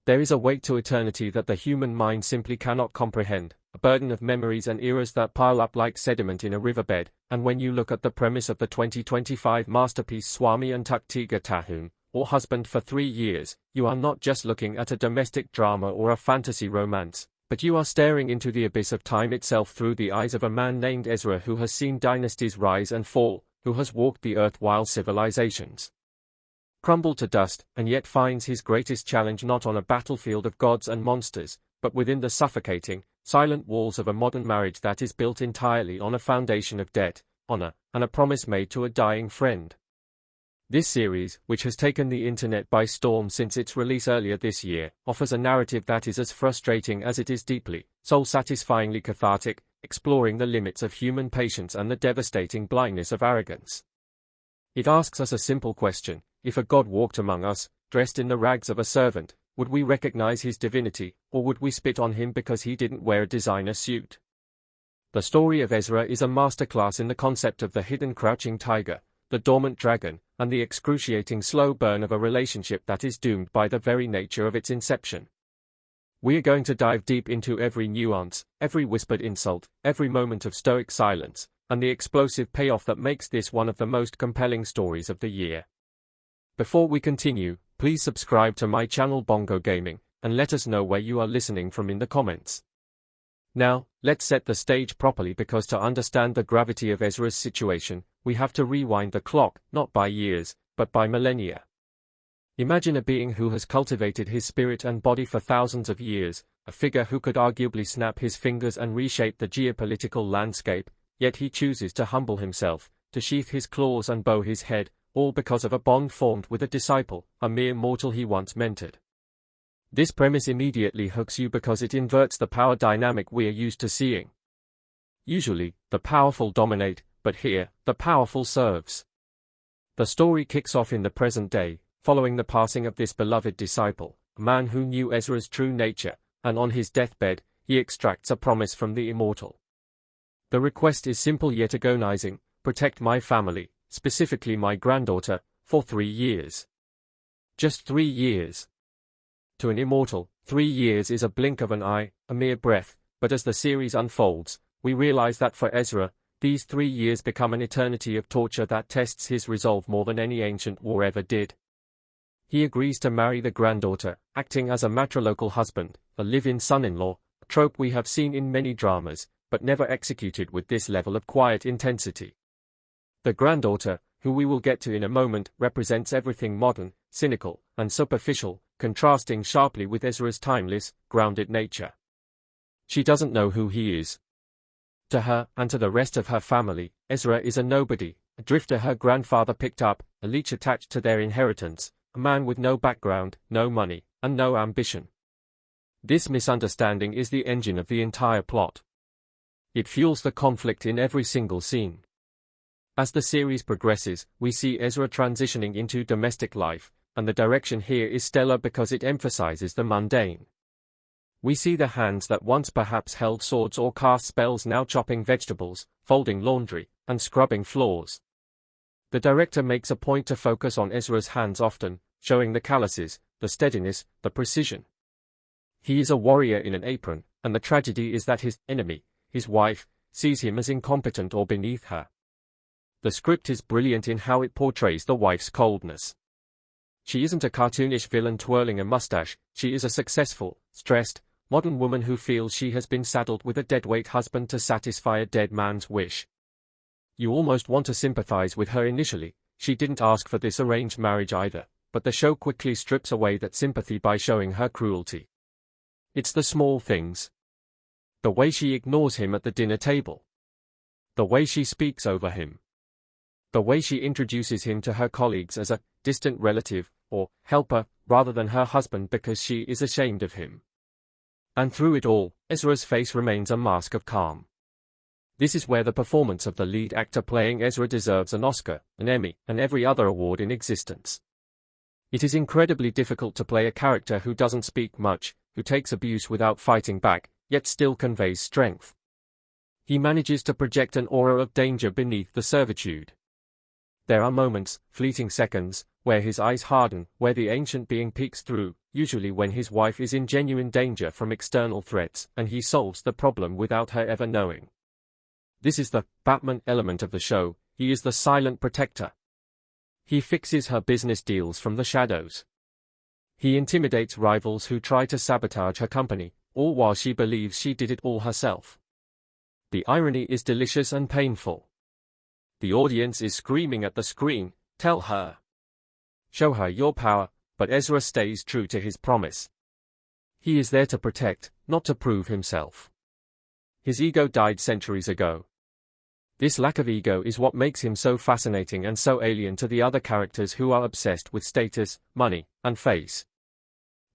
There is a weight to eternity that the human mind simply cannot comprehend, a burden of memories and eras that pile up like sediment in a riverbed, and when you look at the premise of the 2025 masterpiece Suami Untuk Tiga Tahun, or Husband for 3 Years, you are not just looking at a domestic drama or a fantasy romance, but you are staring into the abyss of time itself through the eyes of a man named Ezra who has seen dynasties rise and fall, who has walked the earth while civilizations crumble to dust, and yet finds his greatest challenge not on a battlefield of gods and monsters, but within the suffocating, silent walls of a modern marriage that is built entirely on a foundation of debt, honor, and a promise made to a dying friend. This series, which has taken the internet by storm since its release earlier this year, offers a narrative that is as frustrating as it is deeply, soul-satisfyingly cathartic, exploring the limits of human patience and the devastating blindness of arrogance. It asks us a simple question: if a god walked among us, dressed in the rags of a servant, would we recognize his divinity, or would we spit on him because he didn't wear a designer suit? The story of Ezra is a masterclass in the concept of the hidden crouching tiger, the dormant dragon, and the excruciating slow burn of a relationship that is doomed by the very nature of its inception. We are going to dive deep into every nuance, every whispered insult, every moment of stoic silence, and the explosive payoff that makes this one of the most compelling stories of the year. Before we continue, please subscribe to my channel Bongo Gaming, and let us know where you are listening from in the comments. Now, let's set the stage properly, because to understand the gravity of Ezra's situation, we have to rewind the clock, not by years, but by millennia. Imagine a being who has cultivated his spirit and body for thousands of years, a figure who could arguably snap his fingers and reshape the geopolitical landscape, yet he chooses to humble himself, to sheath his claws and bow his head, all because of a bond formed with a disciple, a mere mortal he once mentored. This premise immediately hooks you because it inverts the power dynamic we are used to seeing. Usually, the powerful dominate, but here, the powerful serves. The story kicks off in the present day, following the passing of this beloved disciple, a man who knew Ezra's true nature, and on his deathbed, he extracts a promise from the immortal. The request is simple yet agonizing: protect my family, specifically my granddaughter, for 3 years. Just 3 years. To an immortal, 3 years is a blink of an eye, a mere breath, but as the series unfolds, we realize that for Ezra, these 3 years become an eternity of torture that tests his resolve more than any ancient war ever did. He agrees to marry the granddaughter, acting as a matrilocal husband, a live-in son-in-law, a trope we have seen in many dramas, but never executed with this level of quiet intensity. The granddaughter, who we will get to in a moment, represents everything modern, cynical, and superficial, contrasting sharply with Ezra's timeless, grounded nature. She doesn't know who he is. To her, and to the rest of her family, Ezra is a nobody, a drifter her grandfather picked up, a leech attached to their inheritance, a man with no background, no money, and no ambition. This misunderstanding is the engine of the entire plot. It fuels the conflict in every single scene. As the series progresses, we see Ezra transitioning into domestic life, and the direction here is stellar because it emphasizes the mundane. We see the hands that once perhaps held swords or cast spells now chopping vegetables, folding laundry, and scrubbing floors. The director makes a point to focus on Ezra's hands often, showing the calluses, the steadiness, the precision. He is a warrior in an apron, and the tragedy is that his enemy, his wife, sees him as incompetent or beneath her. The script is brilliant in how it portrays the wife's coldness. She isn't a cartoonish villain twirling a mustache, she is a successful, stressed, modern woman who feels she has been saddled with a deadweight husband to satisfy a dead man's wish. You almost want to sympathize with her initially. She didn't ask for this arranged marriage either, but the show quickly strips away that sympathy by showing her cruelty. It's the small things. The way she ignores him at the dinner table. The way she speaks over him. The way she introduces him to her colleagues as a distant relative, or helper, rather than her husband because she is ashamed of him. And through it all, Ezra's face remains a mask of calm. This is where the performance of the lead actor playing Ezra deserves an Oscar, an Emmy, and every other award in existence. It is incredibly difficult to play a character who doesn't speak much, who takes abuse without fighting back, yet still conveys strength. He manages to project an aura of danger beneath the servitude. There are moments, fleeting seconds, where his eyes harden, where the ancient being peeks through, usually when his wife is in genuine danger from external threats, and he solves the problem without her ever knowing. This is the Batman element of the show. He is the silent protector. He fixes her business deals from the shadows. He intimidates rivals who try to sabotage her company, all while she believes she did it all herself. The irony is delicious and painful. The audience is screaming at the screen, "Tell her. Show her your power," but Ezra stays true to his promise. He is there to protect, not to prove himself. His ego died centuries ago. This lack of ego is what makes him so fascinating and so alien to the other characters who are obsessed with status, money, and face.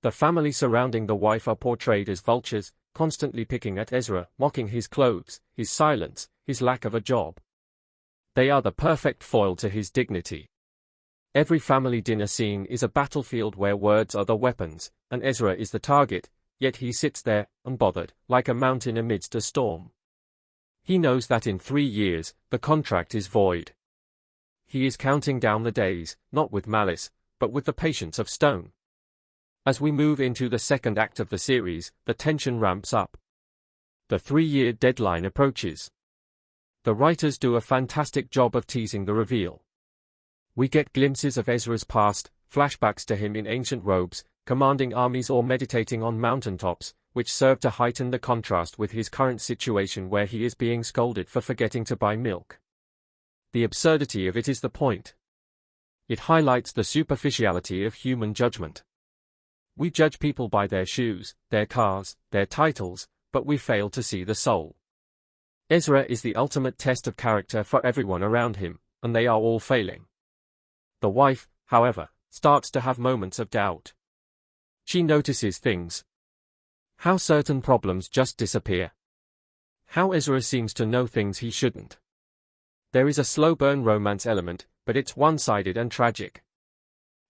The family surrounding the wife are portrayed as vultures, constantly picking at Ezra, mocking his clothes, his silence, his lack of a job. They are the perfect foil to his dignity. Every family dinner scene is a battlefield where words are the weapons, and Ezra is the target, yet he sits there, unbothered, like a mountain amidst a storm. He knows that in 3 years, the contract is void. He is counting down the days, not with malice, but with the patience of stone. As we move into the second act of the series, the tension ramps up. The 3-year deadline approaches. The writers do a fantastic job of teasing the reveal. We get glimpses of Ezra's past, flashbacks to him in ancient robes, commanding armies or meditating on mountaintops, which serve to heighten the contrast with his current situation where he is being scolded for forgetting to buy milk. The absurdity of it is the point. It highlights the superficiality of human judgment. We judge people by their shoes, their cars, their titles, but we fail to see the soul. Ezra is the ultimate test of character for everyone around him, and they are all failing. The wife, however, starts to have moments of doubt. She notices things. How certain problems just disappear. How Ezra seems to know things he shouldn't. There is a slow burn romance element, but it's one-sided and tragic.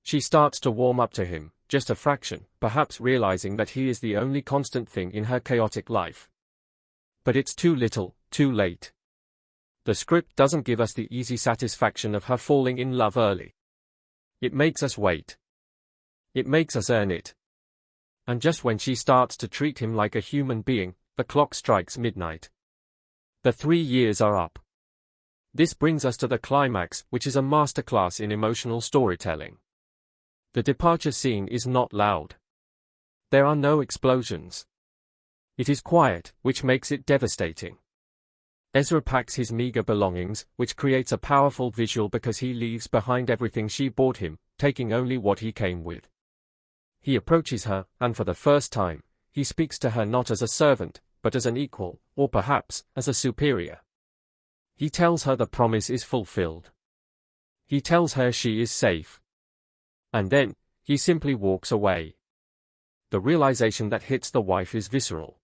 She starts to warm up to him, just a fraction, perhaps realizing that he is the only constant thing in her chaotic life. But it's too little, too late. The script doesn't give us the easy satisfaction of her falling in love early. It makes us wait. It makes us earn it. And just when she starts to treat him like a human being, the clock strikes midnight. The 3 years are up. This brings us to the climax, which is a masterclass in emotional storytelling. The departure scene is not loud. There are no explosions. It is quiet, which makes it devastating. Ezra packs his meager belongings, which creates a powerful visual because he leaves behind everything she bought him, taking only what he came with. He approaches her, and for the first time, he speaks to her not as a servant, but as an equal, or perhaps, as a superior. He tells her the promise is fulfilled. He tells her she is safe. And then, he simply walks away. The realization that hits the wife is visceral.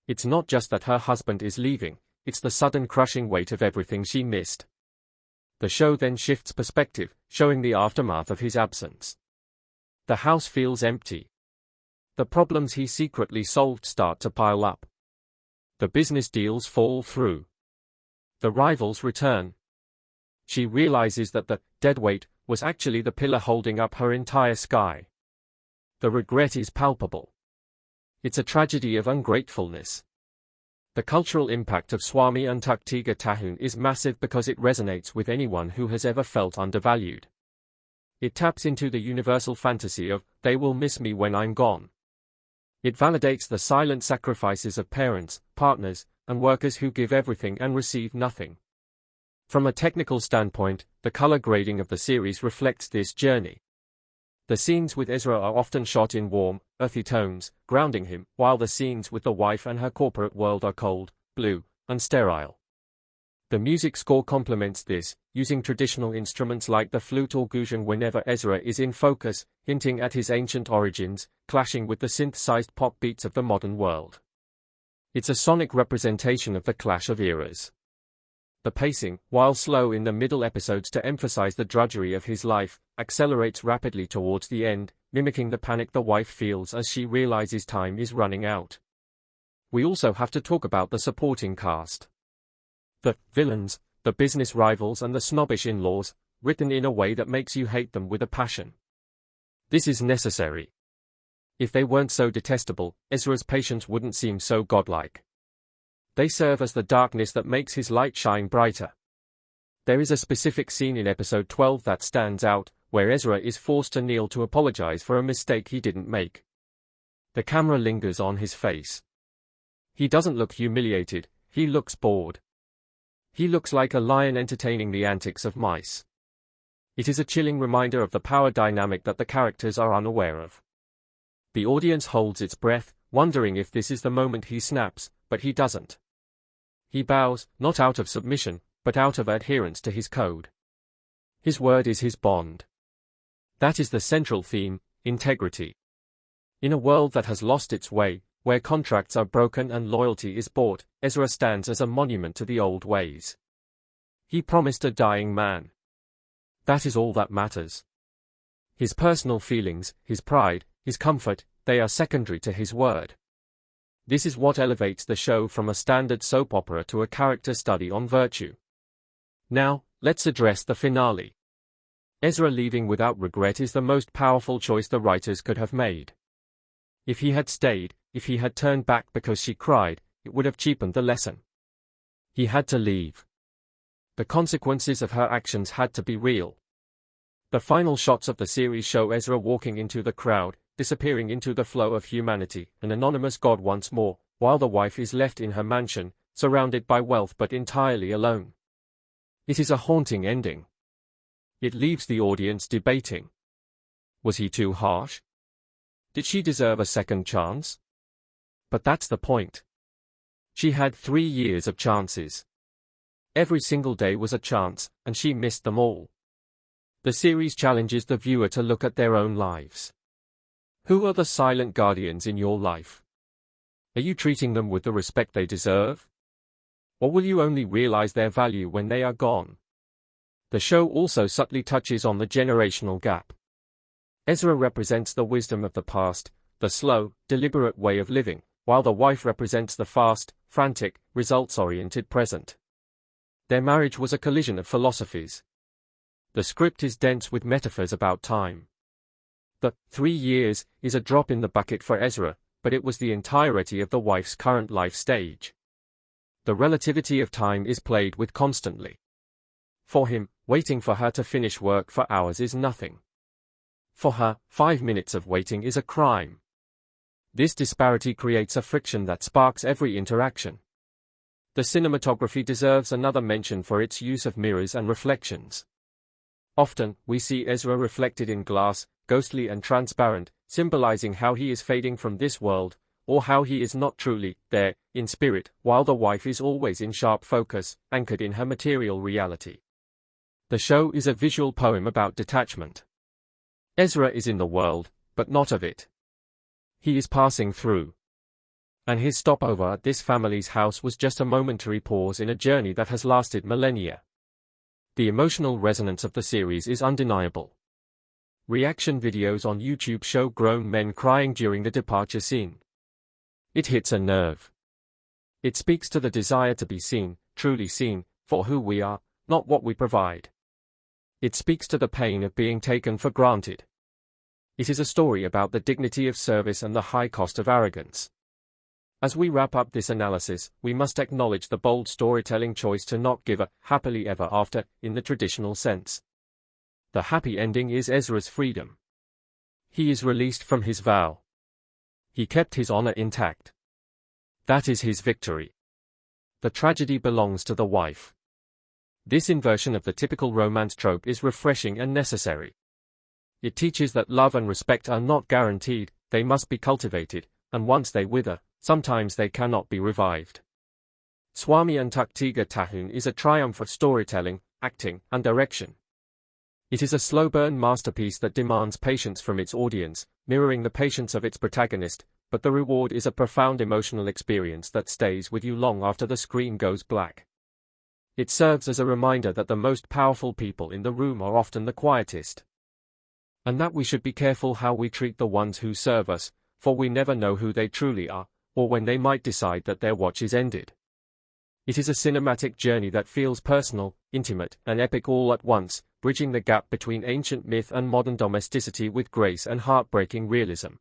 It's not just that her husband is leaving, it's the sudden crushing weight of everything she missed. The show then shifts perspective, showing the aftermath of his absence. The house feels empty. The problems he secretly solved start to pile up. The business deals fall through. The rivals return. She realizes that the deadweight was actually the pillar holding up her entire sky. The regret is palpable. It's a tragedy of ungratefulness. The cultural impact of Suami Untuk Tiga Tahun is massive because it resonates with anyone who has ever felt undervalued. It taps into the universal fantasy of, they will miss me when I'm gone. It validates the silent sacrifices of parents, partners, and workers who give everything and receive nothing. From a technical standpoint, the color grading of the series reflects this journey. The scenes with Ezra are often shot in warm, earthy tones, grounding him, while the scenes with the wife and her corporate world are cold, blue, and sterile. The music score complements this, using traditional instruments like the flute or guzheng whenever Ezra is in focus, hinting at his ancient origins, clashing with the synthesized pop beats of the modern world. It's a sonic representation of the clash of eras. The pacing, while slow in the middle episodes to emphasize the drudgery of his life, accelerates rapidly towards the end, mimicking the panic the wife feels as she realizes time is running out. We also have to talk about the supporting cast. The villains, the business rivals and the snobbish in-laws, written in a way that makes you hate them with a passion. This is necessary. If they weren't so detestable, Ezra's patience wouldn't seem so godlike. They serve as the darkness that makes his light shine brighter. There is a specific scene in episode 12 that stands out, where Ezra is forced to kneel to apologize for a mistake he didn't make. The camera lingers on his face. He doesn't look humiliated, he looks bored. He looks like a lion entertaining the antics of mice. It is a chilling reminder of the power dynamic that the characters are unaware of. The audience holds its breath, wondering if this is the moment he snaps, but he doesn't. He bows, not out of submission, but out of adherence to his code. His word is his bond. That is the central theme, integrity. In a world that has lost its way, where contracts are broken and loyalty is bought, Ezra stands as a monument to the old ways. He promised a dying man. That is all that matters. His personal feelings, his pride, his comfort, they are secondary to his word. This is what elevates the show from a standard soap opera to a character study on virtue. Now, let's address the finale. Ezra leaving without regret is the most powerful choice the writers could have made. If he had stayed, if he had turned back because she cried, it would have cheapened the lesson. He had to leave. The consequences of her actions had to be real. The final shots of the series show Ezra walking into the crowd, disappearing into the flow of humanity, an anonymous god once more, while the wife is left in her mansion, surrounded by wealth but entirely alone. It is a haunting ending. It leaves the audience debating. Was he too harsh? Did she deserve a second chance? But that's the point. She had 3 years of chances. Every single day was a chance, and she missed them all. The series challenges the viewer to look at their own lives. Who are the silent guardians in your life? Are you treating them with the respect they deserve? Or will you only realize their value when they are gone? The show also subtly touches on the generational gap. Ezra represents the wisdom of the past, the slow, deliberate way of living, while the wife represents the fast, frantic, results-oriented present. Their marriage was a collision of philosophies. The script is dense with metaphors about time. The 3 years is a drop in the bucket for Ezra, but it was the entirety of the wife's current life stage. The relativity of time is played with constantly. For him, waiting for her to finish work for hours is nothing. For her, 5 minutes of waiting is a crime. This disparity creates a friction that sparks every interaction. The cinematography deserves another mention for its use of mirrors and reflections. Often, we see Ezra reflected in glass, ghostly and transparent, symbolizing how he is fading from this world, or how he is not truly there, in spirit, while the wife is always in sharp focus, anchored in her material reality. The show is a visual poem about detachment. Ezra is in the world, but not of it. He is passing through. And his stopover at this family's house was just a momentary pause in a journey that has lasted millennia. The emotional resonance of the series is undeniable. Reaction videos on YouTube show grown men crying during the departure scene. It hits a nerve. It speaks to the desire to be seen, truly seen, for who we are, not what we provide. It speaks to the pain of being taken for granted. It is a story about the dignity of service and the high cost of arrogance. As we wrap up this analysis, we must acknowledge the bold storytelling choice to not give a happily ever after in the traditional sense. The happy ending is Ezra's freedom. He is released from his vow. He kept his honor intact. That is his victory. The tragedy belongs to the wife. This inversion of the typical romance trope is refreshing and necessary. It teaches that love and respect are not guaranteed, they must be cultivated, and once they wither, sometimes they cannot be revived. Suami Untuk Tiga Tahun is a triumph of storytelling, acting, and direction. It is a slow-burn masterpiece that demands patience from its audience, mirroring the patience of its protagonist, but the reward is a profound emotional experience that stays with you long after the screen goes black. It serves as a reminder that the most powerful people in the room are often the quietest. And that we should be careful how we treat the ones who serve us, for we never know who they truly are, or when they might decide that their watch is ended. It is a cinematic journey that feels personal, intimate, and epic all at once, bridging the gap between ancient myth and modern domesticity with grace and heartbreaking realism.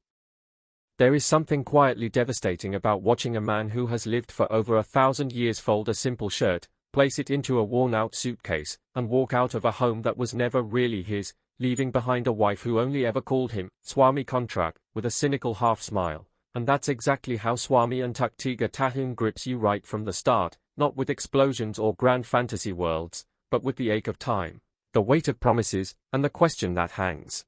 There is something quietly devastating about watching a man who has lived for over 1,000 years fold a simple shirt, place it into a worn-out suitcase, and walk out of a home that was never really his, leaving behind a wife who only ever called him Suami Kontrak, with a cynical half-smile. And that's exactly how Suami Untuk Tiga Tahun grips you right from the start, not with explosions or grand fantasy worlds, but with the ache of time, the weight of promises, and the question that hangs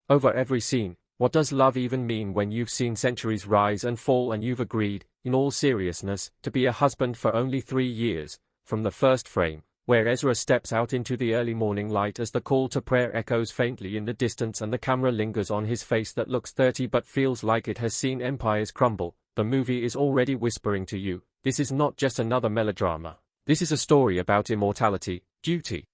over every scene. What does love even mean when you've seen centuries rise and fall and you've agreed, in all seriousness, to be a husband for only 3 years? From the first frame, where Ezra steps out into the early morning light as the call to prayer echoes faintly in the distance and the camera lingers on his face that looks 30 but feels like it has seen empires crumble, the movie is already whispering to you, this is not just another melodrama. This is a story about immortality, duty,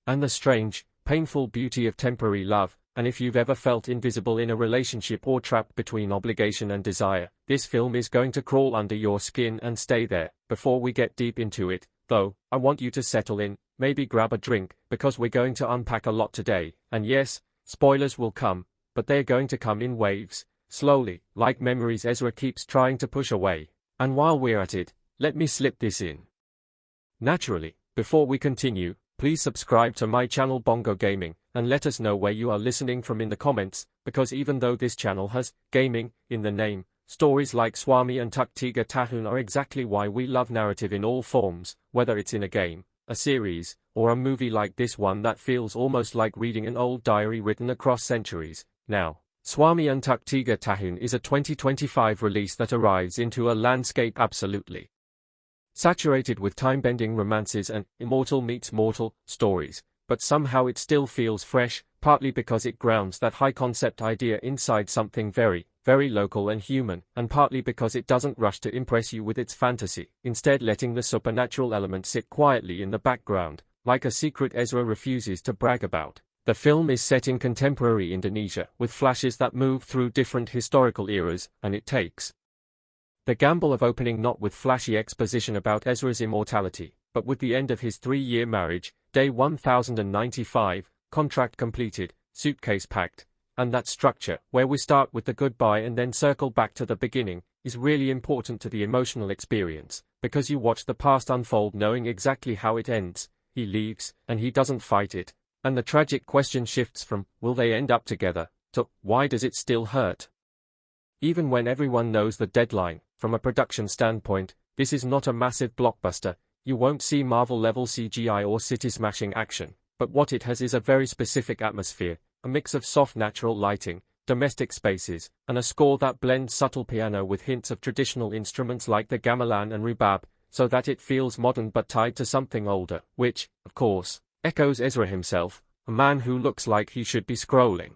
and the strange, painful beauty of temporary love. And if you've ever felt invisible in a relationship or trapped between obligation and desire, this film is going to crawl under your skin and stay there. Before we get deep into it, though, I want you to settle in, maybe grab a drink, because we're going to unpack a lot today. And yes, spoilers will come, but they're going to come in waves, slowly, like memories Ezra keeps trying to push away. And while we're at it, let me slip this in. Naturally, before we continue, please subscribe to my channel Bongo Gaming, and let us know where you are listening from in the comments, because even though this channel has gaming in the name, stories like Suami Untuk Tiga Tahun are exactly why we love narrative in all forms, whether it's in a game, a series, or a movie like this one that feels almost like reading an old diary written across centuries. Now, Suami Untuk Tiga Tahun is a 2025 release that arrives into a landscape absolutely saturated with time-bending romances and immortal meets mortal stories, but somehow it still feels fresh, partly because it grounds that high-concept idea inside something very, very local and human, and partly because it doesn't rush to impress you with its fantasy, instead letting the supernatural element sit quietly in the background, like a secret Ezra refuses to brag about. The film is set in contemporary Indonesia, with flashes that move through different historical eras, and it takes the gamble of opening not with flashy exposition about Ezra's immortality, but with the end of his 3-year marriage, day 1095, contract completed, suitcase packed, and that structure, where we start with the goodbye and then circle back to the beginning, is really important to the emotional experience, because you watch the past unfold knowing exactly how it ends. He leaves, and he doesn't fight it, and the tragic question shifts from, will they end up together, to, why does it still hurt? Even when everyone knows the deadline, from a production standpoint, this is not a massive blockbuster. You won't see Marvel-level CGI or city-smashing action, but what it has is a very specific atmosphere, a mix of soft natural lighting, domestic spaces, and a score that blends subtle piano with hints of traditional instruments like the gamelan and rebab, so that it feels modern but tied to something older, which, of course, echoes Ezra himself, a man who looks like he should be scrolling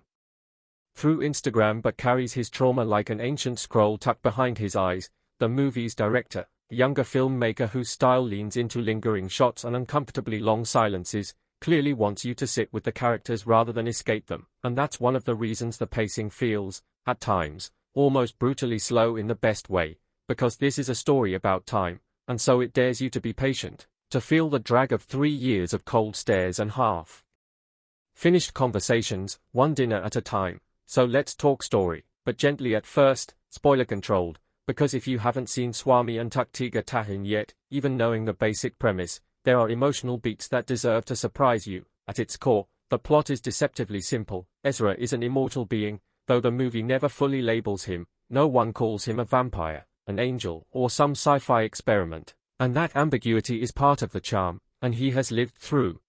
through Instagram but carries his trauma like an ancient scroll tucked behind his eyes. The movie's director, a younger filmmaker whose style leans into lingering shots and uncomfortably long silences, clearly wants you to sit with the characters rather than escape them, and that's one of the reasons the pacing feels, at times, almost brutally slow in the best way, because this is a story about time, and so it dares you to be patient, to feel the drag of 3 years of cold stares and half-finished conversations, one dinner at a time. So let's talk story, but gently at first, spoiler-controlled, because if you haven't seen Suami Untuk Tiga Tahun yet, even knowing the basic premise, there are emotional beats that deserve to surprise you. At its core, the plot is deceptively simple. Ezra is an immortal being, though the movie never fully labels him. No one calls him a vampire, an angel, or some sci-fi experiment, and that ambiguity is part of the charm, and he has lived through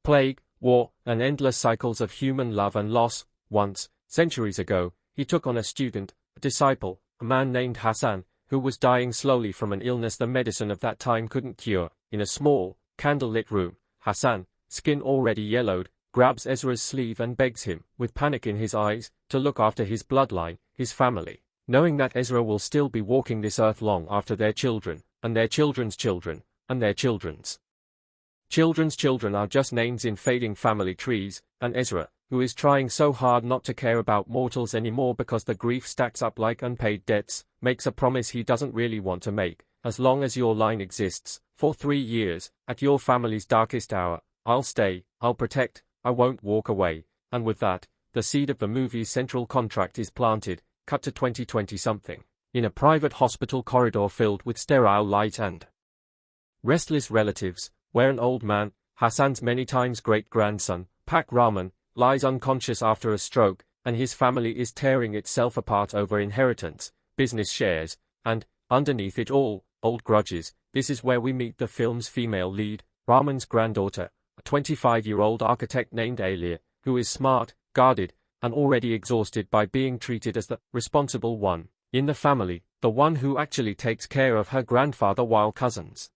plague, war, and endless cycles of human love and loss. Once, centuries ago, he took on a student, a disciple, a man named Hassan, who was dying slowly from an illness the medicine of that time couldn't cure. In a small, candlelit room, Hassan, skin already yellowed, grabs Ezra's sleeve and begs him, with panic in his eyes, to look after his bloodline, his family, knowing that Ezra will still be walking this earth long after their children, and their children's children, and their children's children are just names in fading family trees, and Ezra, who is trying so hard not to care about mortals anymore because the grief stacks up like unpaid debts, makes a promise he doesn't really want to make. As long as your line exists, for 3 years, at your family's darkest hour, I'll stay, I'll protect, I won't walk away. And with that, the seed of the movie's central contract is planted. cut to 2020-something. In a private hospital corridor filled with sterile light and restless relatives, where an old man, Hassan's many times great-grandson, Pak Rahman, lies unconscious after a stroke, and his family is tearing itself apart over inheritance, business shares, and, underneath it all, old grudges. This is where we meet the film's female lead, Rahman's granddaughter, a 25-year-old architect named Alia, who is smart, guarded, and already exhausted by being treated as the responsible one in the family, the one who actually takes care of her grandfather while cousins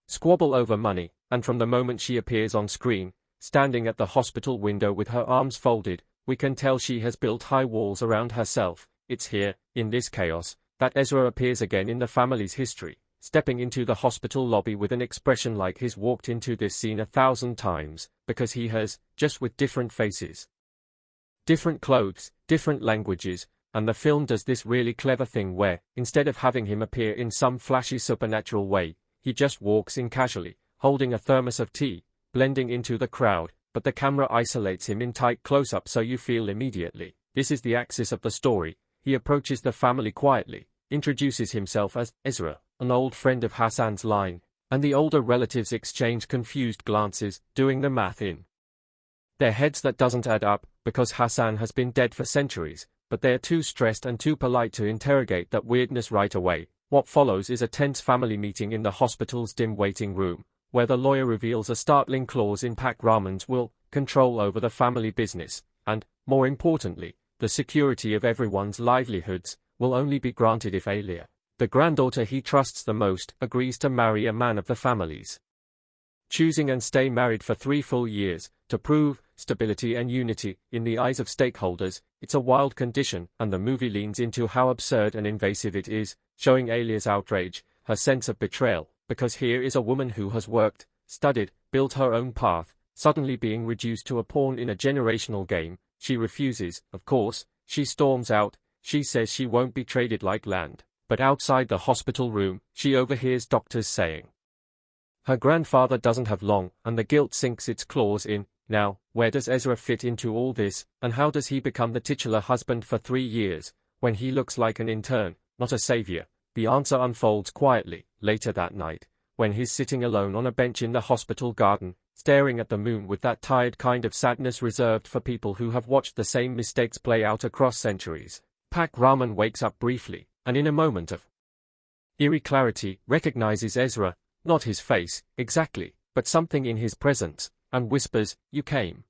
squabble over money, and from the moment she appears on screen, standing at the hospital window with her arms folded, we can tell she has built high walls around herself. It's here, in this chaos, that Ezra appears again in the family's history, stepping into the hospital lobby with an expression like he's walked into this scene 1,000 times, because he has, just with different faces, different clothes, different languages, and the film does this really clever thing where, instead of having him appear in some flashy supernatural way, he just walks in casually, holding a thermos of tea, blending into the crowd, but the camera isolates him in tight close-up so you feel immediately. This is the axis of the story. He approaches the family quietly, introduces himself as Ezra, an old friend of Hassan's line, and the older relatives exchange confused glances, doing the math in their heads that doesn't add up, because Hassan has been dead for centuries, but they're too stressed and too polite to interrogate that weirdness right away. What follows is a tense family meeting in the hospital's dim waiting room, where the lawyer reveals a startling clause in Pak Rahman's will, control over the family business, and, more importantly, the security of everyone's livelihoods, will only be granted if Alia, the granddaughter he trusts the most, agrees to marry a man of the family's choosing and stay married for 3 full years, to prove stability and unity. In the eyes of stakeholders, it's a wild condition, and the movie leans into how absurd and invasive it is, showing Alia's outrage, her sense of betrayal, because here is a woman who has worked, studied, built her own path, suddenly being reduced to a pawn in a generational game. She refuses, of course, she storms out, she says she won't be traded like land, but outside the hospital room, she overhears doctors saying her grandfather doesn't have long, and the guilt sinks its claws in. Now, where does Ezra fit into all this, and how does he become the titular husband for 3 years, when he looks like an intern, not a savior? The answer unfolds quietly, later that night, when he's sitting alone on a bench in the hospital garden, staring at the moon with that tired kind of sadness reserved for people who have watched the same mistakes play out across centuries. Pak Rahman wakes up briefly, and in a moment of eerie clarity, recognizes Ezra, not his face, exactly, but something in his presence, and whispers, "You came."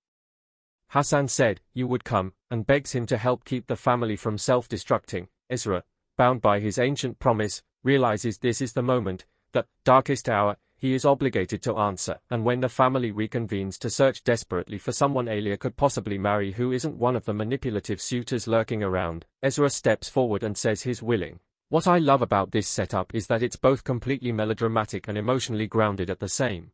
Hassan said, "You would come," and begs him to help keep the family from self-destructing. Ezra, bound by his ancient promise, realizes this is the moment, that darkest hour, he is obligated to answer. And when the family reconvenes to search desperately for someone Alia could possibly marry who isn't one of the manipulative suitors lurking around, Ezra steps forward and says he's willing. What I love about this setup is that it's both completely melodramatic and emotionally grounded at the same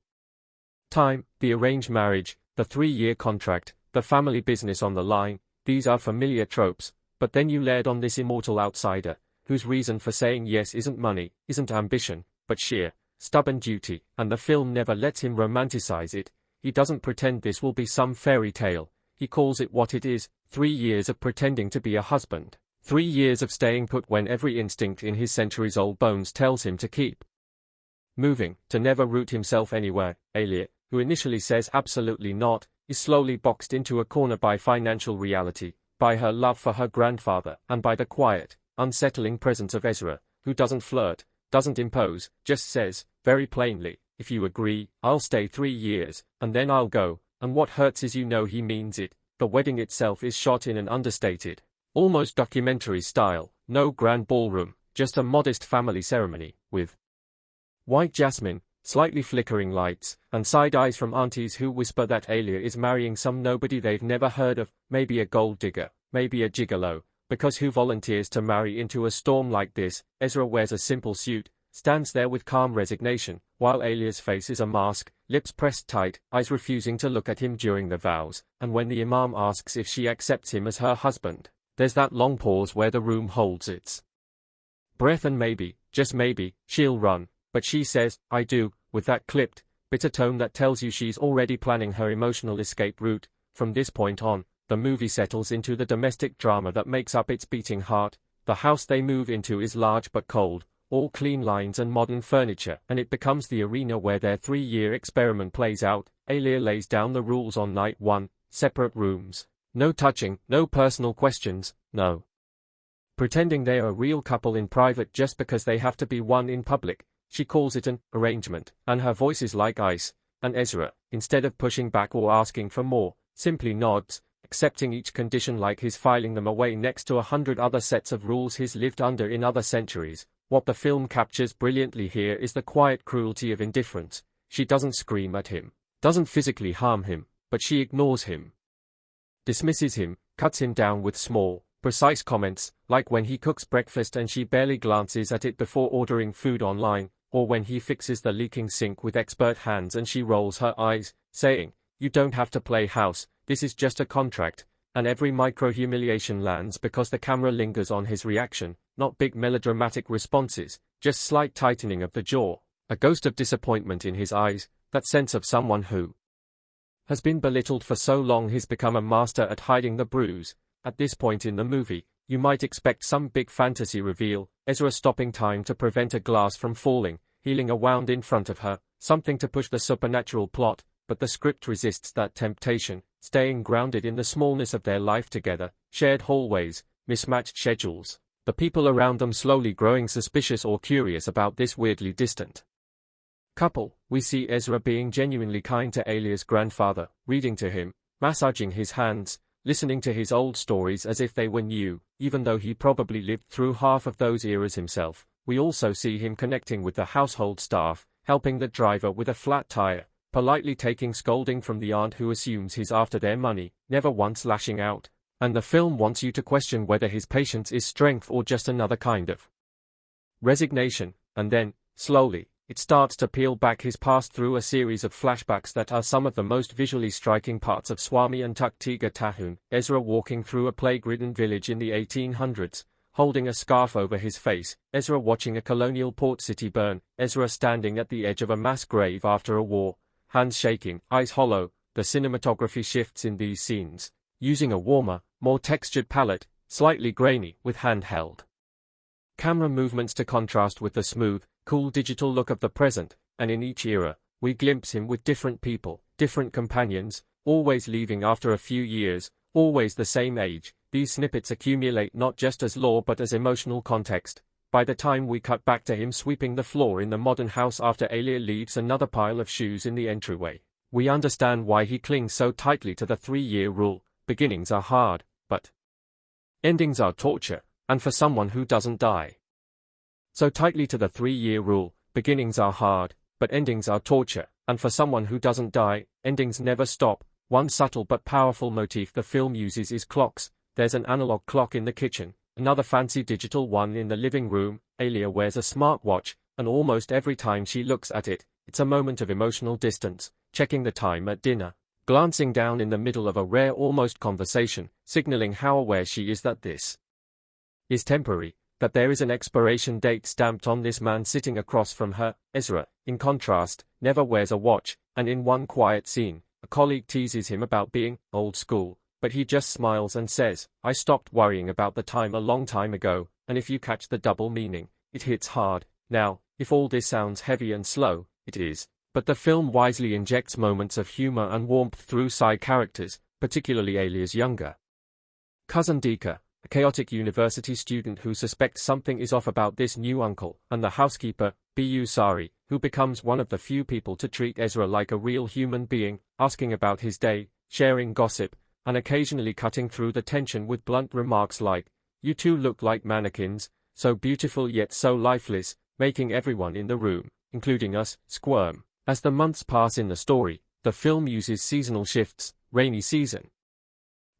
time. The arranged marriage, the 3-year contract, the family business on the line, these are familiar tropes, but then you layered on this immortal outsider, whose reason for saying yes isn't money, isn't ambition, but sheer, stubborn duty, and the film never lets him romanticize it. He doesn't pretend this will be some fairy tale, he calls it what it is, 3 years of pretending to be a husband. 3 years of staying put when every instinct in his centuries-old bones tells him to keep moving, to never root himself anywhere. Alia, who initially says absolutely not, is slowly boxed into a corner by financial reality, by her love for her grandfather, and by the quiet, unsettling presence of Ezra, who doesn't flirt, doesn't impose, just says, very plainly, "If you agree, I'll stay 3 years, and then I'll go." And what hurts is you know he means it. The wedding itself is shot in an understated, almost documentary style, no grand ballroom, just a modest family ceremony, with white jasmine, slightly flickering lights, and side eyes from aunties who whisper that Alia is marrying some nobody they've never heard of, maybe a gold digger, maybe a gigolo, because who volunteers to marry into a storm like this? Ezra wears a simple suit, stands there with calm resignation, while Alia's face is a mask, lips pressed tight, eyes refusing to look at him during the vows, and when the imam asks if she accepts him as her husband, there's that long pause where the room holds its breath and maybe, just maybe, she'll run, but she says, "I do," with that clipped, bitter tone that tells you she's already planning her emotional escape route. From this point on, the movie settles into the domestic drama that makes up its beating heart. The house they move into is large but cold, all clean lines and modern furniture, and it becomes the arena where their 3-year experiment plays out. Alia lays down the rules on night 1, separate rooms. No touching, no personal questions, no pretending they are a real couple in private just because they have to be one in public. She calls it an arrangement, and her voice is like ice, and Ezra, instead of pushing back or asking for more, simply nods, accepting each condition like he's filing them away next to 100 other sets of rules he's lived under in other centuries. What the film captures brilliantly here is the quiet cruelty of indifference. She doesn't scream at him, doesn't physically harm him, but she ignores him, dismisses him, cuts him down with small, precise comments, like when he cooks breakfast and she barely glances at it before ordering food online, or when he fixes the leaking sink with expert hands and she rolls her eyes, saying, "You don't have to play house, this is just a contract," and every micro-humiliation lands because the camera lingers on his reaction, not big melodramatic responses, just slight tightening of the jaw, a ghost of disappointment in his eyes, that sense of someone who has been belittled for so long he's become a master at hiding the bruise. At this point in the movie, you might expect some big fantasy reveal, Ezra stopping time to prevent a glass from falling, healing a wound in front of her, something to push the supernatural plot, but the script resists that temptation, staying grounded in the smallness of their life together, shared hallways, mismatched schedules, the people around them slowly growing suspicious or curious about this weirdly distant couple. We see Ezra being genuinely kind to Alia's grandfather, reading to him, massaging his hands, listening to his old stories as if they were new, even though he probably lived through half of those eras himself. We also see him connecting with the household staff, helping the driver with a flat tire, politely taking scolding from the aunt who assumes he's after their money, never once lashing out. And the film wants you to question whether his patience is strength or just another kind of resignation, and then, slowly, it starts to peel back his past through a series of flashbacks that are some of the most visually striking parts of Suami Untuk Tiga Tahun. Ezra walking through a plague-ridden village in the 1800s, holding a scarf over his face, Ezra watching a colonial port city burn, Ezra standing at the edge of a mass grave after a war, hands shaking, eyes hollow. The cinematography shifts in these scenes, using a warmer, more textured palette, slightly grainy, with handheld camera movements to contrast with the smooth, cool digital look of the present, and in each era, we glimpse him with different people, different companions, always leaving after a few years, always the same age. These snippets accumulate not just as lore but as emotional context. By the time we cut back to him sweeping the floor in the modern house after Alia leaves another pile of shoes in the entryway, we understand why he clings so tightly to the 3-year rule. Beginnings are hard, but endings are torture, and for someone who doesn't die so tightly to the 3-year rule, beginnings are hard, but endings are torture, and for someone who doesn't die, endings never stop. One subtle but powerful motif the film uses is clocks. There's an analog clock in the kitchen, another fancy digital one in the living room. Alia wears a smartwatch, and almost every time she looks at it, it's a moment of emotional distance, checking the time at dinner, glancing down in the middle of a rare almost conversation, signaling how aware she is that this is temporary, that there is an expiration date stamped on this man sitting across from her. Ezra, in contrast, never wears a watch, and in one quiet scene, a colleague teases him about being old school, but he just smiles and says, "I stopped worrying about the time a long time ago," and if you catch the double meaning, it hits hard. Now, if all this sounds heavy and slow, it is, but the film wisely injects moments of humor and warmth through side characters, particularly Alia's younger cousin Dika, a chaotic university student who suspects something is off about this new uncle, and the housekeeper, Bu Sari, who becomes one of the few people to treat Ezra like a real human being, asking about his day, sharing gossip, and occasionally cutting through the tension with blunt remarks like, "You two look like mannequins, so beautiful yet so lifeless," making everyone in the room, including us, squirm. As the months pass in the story, the film uses seasonal shifts, rainy season,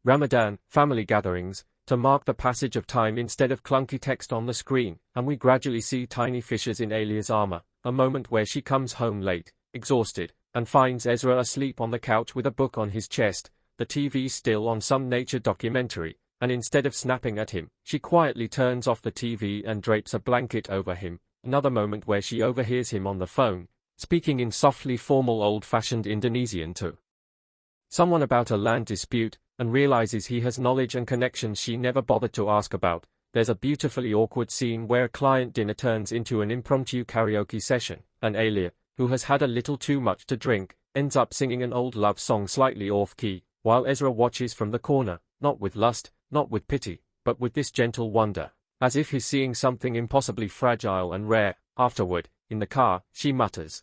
Ramadan, family gatherings, to mark the passage of time instead of clunky text on the screen, and we gradually see tiny fissures in Alia's armor, a moment where she comes home late, exhausted, and finds Ezra asleep on the couch with a book on his chest, the TV still on some nature documentary, and instead of snapping at him, she quietly turns off the TV and drapes a blanket over him, another moment where she overhears him on the phone, speaking in softly formal old-fashioned Indonesian to someone about a land dispute, and realizes he has knowledge and connections she never bothered to ask about. There's a beautifully awkward scene where a client dinner turns into an impromptu karaoke session, and Alia, who has had a little too much to drink, ends up singing an old love song slightly off-key, while Ezra watches from the corner, not with lust, not with pity, but with this gentle wonder, as if he's seeing something impossibly fragile and rare. Afterward, in the car, she mutters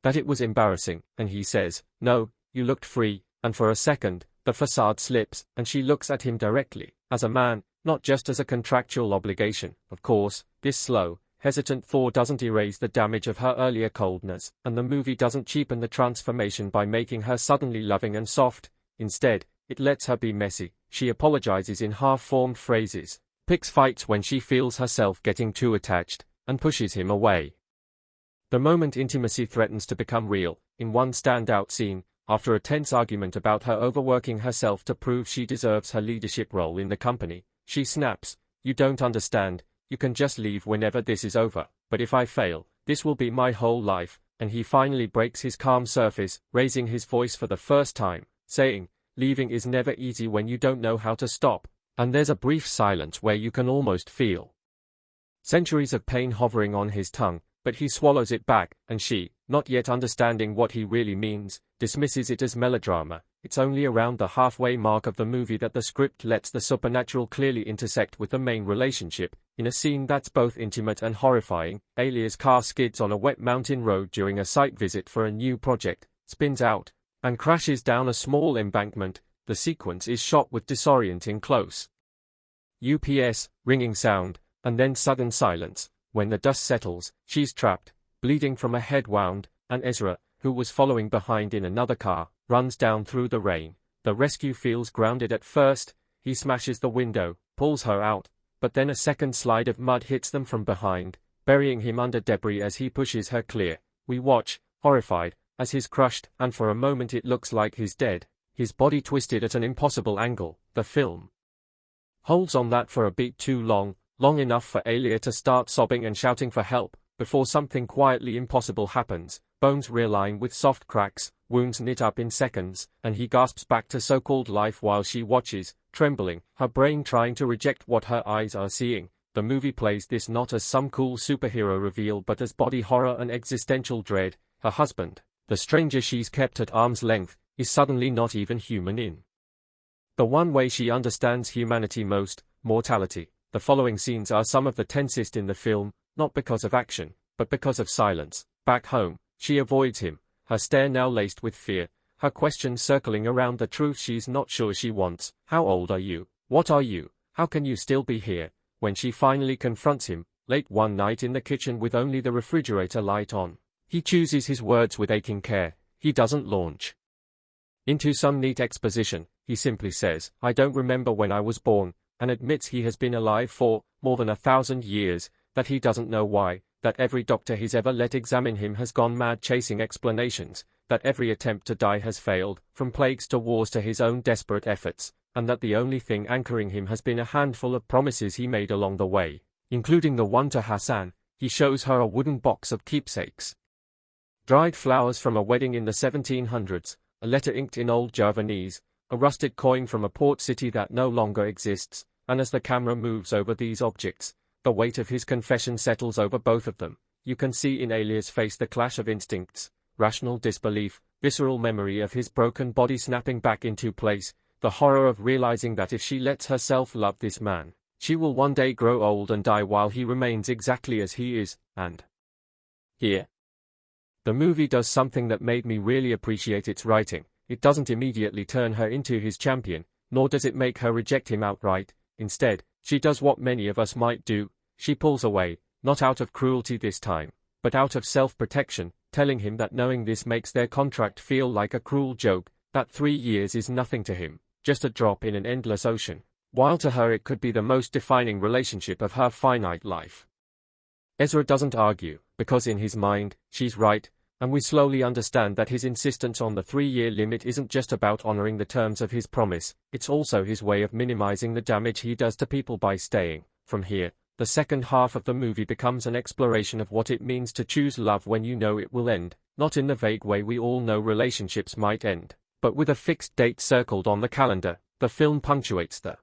that it was embarrassing, and he says, "No, you looked free," and for a second, the facade slips, and she looks at him directly, as a man, not just as a contractual obligation. Of course, this slow, hesitant thaw doesn't erase the damage of her earlier coldness, and the movie doesn't cheapen the transformation by making her suddenly loving and soft. Instead, it lets her be messy. She apologizes in half-formed phrases, picks fights when she feels herself getting too attached, and pushes him away. The moment intimacy threatens to become real, in one standout scene, after a tense argument about her overworking herself to prove she deserves her leadership role in the company, she snaps, "You don't understand, you can just leave whenever this is over, but if I fail, this will be my whole life," and he finally breaks his calm surface, raising his voice for the first time, saying, "Leaving is never easy when you don't know how to stop," and there's a brief silence where you can almost feel centuries of pain hovering on his tongue, but he swallows it back, and she, not yet understanding what he really means, dismisses it as melodrama. It's only around the halfway mark of the movie that the script lets the supernatural clearly intersect with the main relationship. In a scene that's both intimate and horrifying, Alia's car skids on a wet mountain road during a site visit for a new project, spins out, and crashes down a small embankment. The sequence is shot with disorienting close UPS, ringing sound, and then sudden silence. When the dust settles, she's trapped, bleeding from a head wound, and Ezra, who was following behind in another car, runs down through the rain. The rescue feels grounded at first. He smashes the window, pulls her out, but then a second slide of mud hits them from behind, burying him under debris as he pushes her clear. We watch, horrified, as he's crushed, and for a moment it looks like he's dead, his body twisted at an impossible angle. The film holds on that for a beat too long, long enough for Alia to start sobbing and shouting for help, before something quietly impossible happens. Bones realign with soft cracks, wounds knit up in seconds, and he gasps back to so-called life while she watches, trembling, her brain trying to reject what her eyes are seeing. The movie plays this not as some cool superhero reveal but as body horror and existential dread. Her husband, the stranger she's kept at arm's length, is suddenly not even human in the one way she understands humanity most, mortality. The following scenes are some of the tensest in the film, not because of action, but because of silence. Back home, she avoids him, her stare now laced with fear, her questions circling around the truth she's not sure she wants. How old are you? What are you? How can you still be here? When she finally confronts him, late one night in the kitchen with only the refrigerator light on, he chooses his words with aching care. He doesn't launch into some neat exposition. He simply says, "I don't remember when I was born," and admits he has been alive for more than 1,000 years, that he doesn't know why, that every doctor he's ever let examine him has gone mad chasing explanations, that every attempt to die has failed, from plagues to wars to his own desperate efforts, and that the only thing anchoring him has been a handful of promises he made along the way, including the one to Hassan. He shows her a wooden box of keepsakes, dried flowers from a wedding in the 1700s, a letter inked in old Javanese, a rusted coin from a port city that no longer exists, and as the camera moves over these objects, the weight of his confession settles over both of them. You can see in Alia's face the clash of instincts, rational disbelief, visceral memory of his broken body snapping back into place, the horror of realizing that if she lets herself love this man, she will one day grow old and die while he remains exactly as he is. And here, the movie does something that made me really appreciate its writing. It doesn't immediately turn her into his champion, nor does it make her reject him outright. Instead, she does what many of us might do. She pulls away, not out of cruelty this time, but out of self-protection, telling him that knowing this makes their contract feel like a cruel joke, that 3 years is nothing to him, just a drop in an endless ocean, while to her it could be the most defining relationship of her finite life. Ezra doesn't argue, because in his mind, she's right, and we slowly understand that his insistence on the 3-year limit isn't just about honoring the terms of his promise, it's also his way of minimizing the damage he does to people by staying. From here, the second half of the movie becomes an exploration of what it means to choose love when you know it will end, not in the vague way we all know relationships might end, but with a fixed date circled on the calendar, the film punctuates the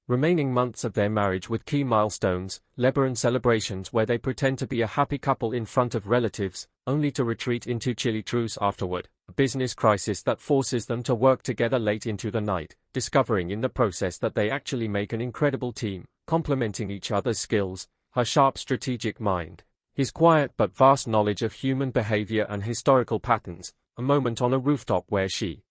remaining months of their marriage with key milestones, Lebanon celebrations where they pretend to be a happy couple in front of relatives, only to retreat into chilly truce afterward, a business crisis that forces them to work together late into the night, discovering in the process that they actually make an incredible team, complementing each other's skills, her sharp strategic mind, his quiet but vast knowledge of human behavior and historical patterns, a moment on a rooftop where she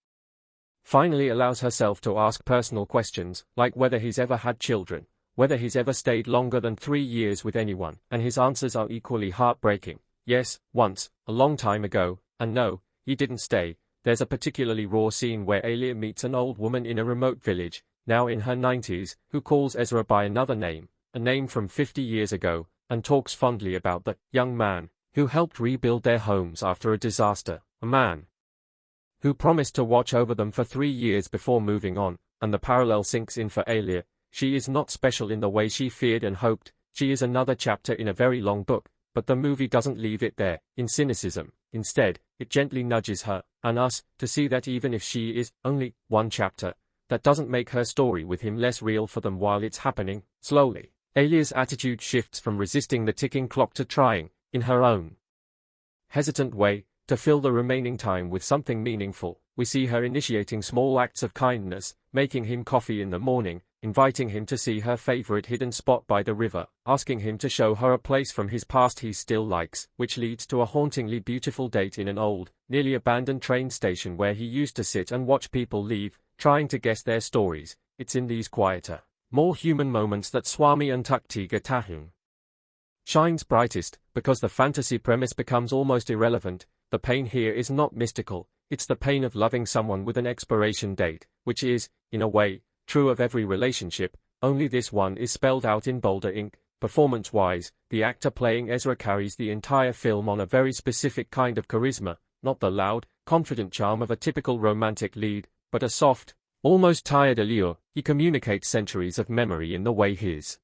finally allows herself to ask personal questions, like whether he's ever had children, whether he's ever stayed longer than 3 years with anyone, and his answers are equally heartbreaking. Yes, once, a long time ago, and no, he didn't stay. There's a particularly raw scene where Alia meets an old woman in a remote village, now in her 90s, who calls Ezra by another name, a name from 50 years ago, and talks fondly about the young man who helped rebuild their homes after a disaster, a man who promised to watch over them for 3 years before moving on, and the parallel sinks in for Alia. She is not special in the way she feared and hoped, she is another chapter in a very long book, but the movie doesn't leave it there, in cynicism. Instead, it gently nudges her, and us, to see that even if she is only one chapter, that doesn't make her story with him less real for them while it's happening. Slowly, Alia's attitude shifts from resisting the ticking clock to trying, in her own hesitant way, to fill the remaining time with something meaningful. We see her initiating small acts of kindness, making him coffee in the morning, inviting him to see her favorite hidden spot by the river, asking him to show her a place from his past he still likes, which leads to a hauntingly beautiful date in an old, nearly abandoned train station where he used to sit and watch people leave, trying to guess their stories. It's in these quieter, more human moments that Suami Untuk Tiga Tahun shines brightest, because the fantasy premise becomes almost irrelevant. The pain here is not mystical, it's the pain of loving someone with an expiration date, which is, in a way, true of every relationship, only this one is spelled out in bolder ink. Performance-wise, the actor playing Ezra carries the entire film on a very specific kind of charisma, not the loud, confident charm of a typical romantic lead, but a soft, almost tired allure. He communicates centuries of memory in the way his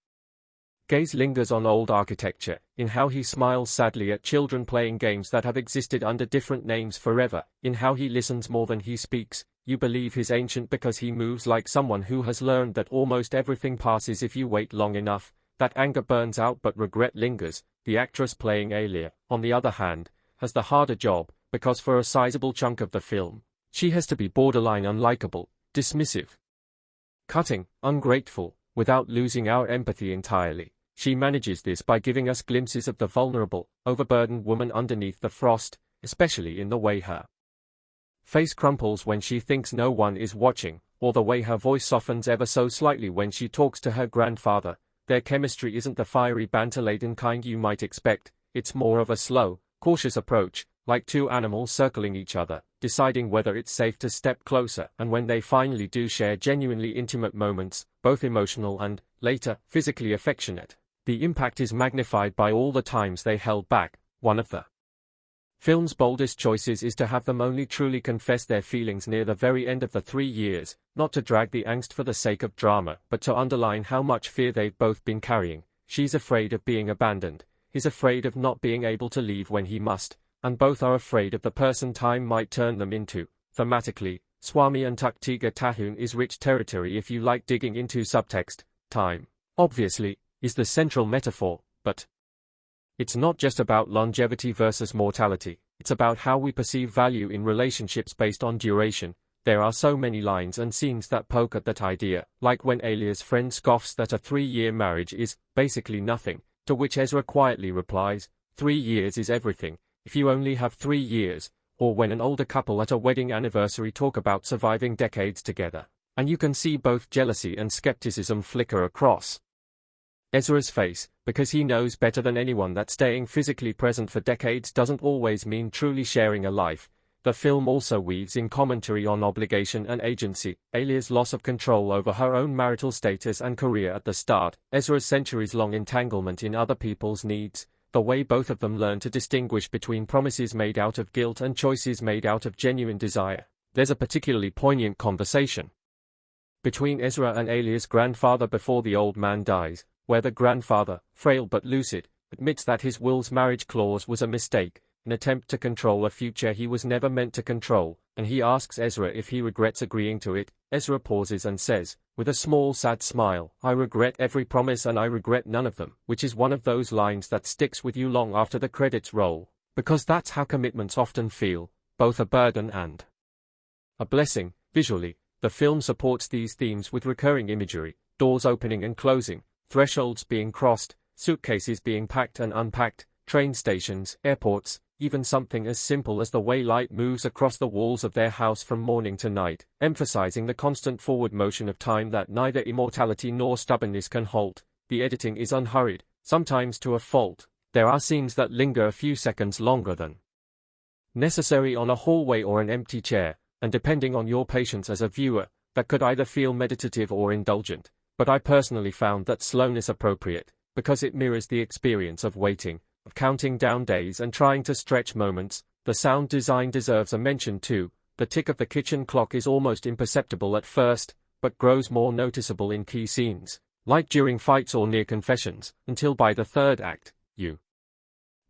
gaze lingers on old architecture, in how he smiles sadly at children playing games that have existed under different names forever, in how he listens more than he speaks. You believe he's ancient because he moves like someone who has learned that almost everything passes if you wait long enough, that anger burns out but regret lingers. The actress playing Alia, on the other hand, has the harder job, because for a sizable chunk of the film, she has to be borderline unlikable, dismissive, cutting, ungrateful, without losing our empathy entirely. She manages this by giving us glimpses of the vulnerable, overburdened woman underneath the frost, especially in the way her face crumples when she thinks no one is watching, or the way her voice softens ever so slightly when she talks to her grandfather. Their chemistry isn't the fiery banter-laden kind you might expect, it's more of a slow, cautious approach, like two animals circling each other, deciding whether it's safe to step closer, and when they finally do share genuinely intimate moments, both emotional and, later, physically affectionate, the impact is magnified by all the times they held back. One of the film's boldest choices is to have them only truly confess their feelings near the very end of the 3 years, not to drag the angst for the sake of drama, but to underline how much fear they've both been carrying. She's afraid of being abandoned, he's afraid of not being able to leave when he must, and both are afraid of the person time might turn them into. Thematically, Suami Untuk Tiga Tahun is rich territory if you like digging into subtext. Time, obviously, is the central metaphor, but it's not just about longevity versus mortality, it's about how we perceive value in relationships based on duration. There are so many lines and scenes that poke at that idea, like when Alia's friend scoffs that a 3-year marriage is basically nothing, to which Ezra quietly replies, 3 years is everything, if you only have 3 years, or when an older couple at a wedding anniversary talk about surviving decades together, and you can see both jealousy and skepticism flicker across Ezra's face, because he knows better than anyone that staying physically present for decades doesn't always mean truly sharing a life. The film also weaves in commentary on obligation and agency, Alia's loss of control over her own marital status and career at the start, Ezra's centuries-long entanglement in other people's needs, the way both of them learn to distinguish between promises made out of guilt and choices made out of genuine desire. There's a particularly poignant conversation between Ezra and Alia's grandfather before the old man dies, where the grandfather, frail but lucid, admits that his will's marriage clause was a mistake, an attempt to control a future he was never meant to control. and he asks Ezra if he regrets agreeing to it. Ezra pauses and says, with a small sad smile, "I regret every promise and I regret none of them," which is one of those lines that sticks with you long after the credits roll, because that's how commitments often feel, both a burden and a blessing. Visually, the film supports these themes with recurring imagery, doors opening and closing, thresholds being crossed, suitcases being packed and unpacked, train stations, airports, even something as simple as the way light moves across the walls of their house from morning to night, emphasizing the constant forward motion of time that neither immortality nor stubbornness can halt. The editing is unhurried, sometimes to a fault. There are scenes that linger a few seconds longer than necessary on a hallway or an empty chair, and depending on your patience as a viewer, that could either feel meditative or indulgent. But I personally found that slowness appropriate, because it mirrors the experience of waiting, of counting down days and trying to stretch moments. The sound design deserves a mention too. The tick of the kitchen clock is almost imperceptible at first, but grows more noticeable in key scenes, like during fights or near confessions, until by the third act, you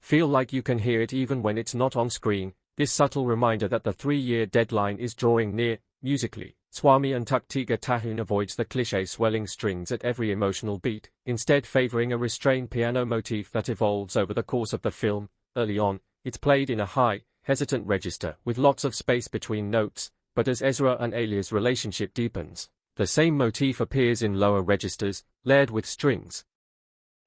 feel like you can hear it even when it's not on screen. This subtle reminder that the 3-year deadline is drawing near. Musically, Suami Untuk Tiga Tahun avoids the cliché swelling strings at every emotional beat, instead favoring a restrained piano motif that evolves over the course of the film. Early on, it's played in a high, hesitant register with lots of space between notes, but as Ezra and Alia's relationship deepens, the same motif appears in lower registers, layered with strings,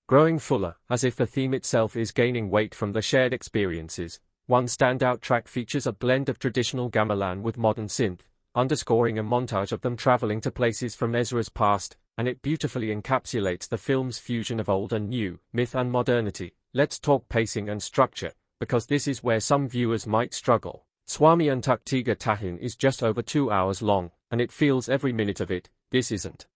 growing fuller, as if the theme itself is gaining weight from the shared experiences. One standout track features a blend of traditional gamelan with modern synth, underscoring a montage of them traveling to places from Ezra's past, and it beautifully encapsulates the film's fusion of old and new, myth and modernity. Let's talk pacing and structure, because this is where some viewers might struggle. Suami Untuk Tiga Tahun is just over 2 hours long, and it feels every minute of it. This isn't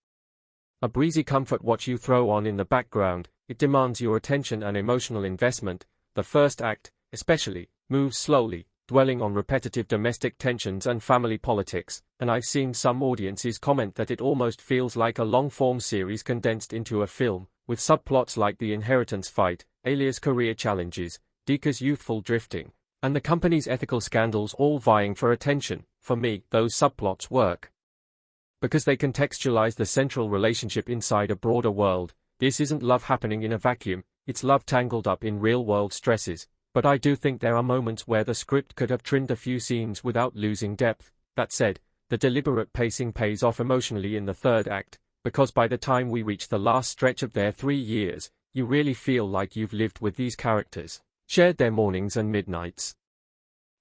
a breezy comfort watch you throw on in the background. It demands your attention and emotional investment. The first act, especially, moves slowly, dwelling on repetitive domestic tensions and family politics, and I've seen some audiences comment that it almost feels like a long-form series condensed into a film, with subplots like the inheritance fight, Alia's career challenges, Dika's youthful drifting, and the company's ethical scandals all vying for attention. For me, those subplots work because they contextualize the central relationship inside a broader world. This isn't love happening in a vacuum, it's love tangled up in real-world stresses. But I do think there are moments where the script could have trimmed a few scenes without losing depth. That said, the deliberate pacing pays off emotionally in the third act, because by the time we reach the last stretch of their 3 years, you really feel like you've lived with these characters, shared their mornings and midnights,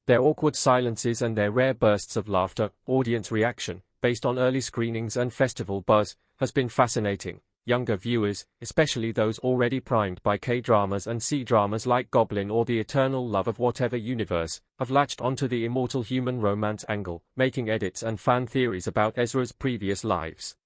their awkward silences and their rare bursts of laughter. Audience reaction, based on early screenings and festival buzz, has been fascinating. Younger viewers, especially those already primed by K-dramas and C-dramas like Goblin or the eternal love of whatever universe, have latched onto the immortal human romance angle, making edits and fan theories about Ezra's previous lives,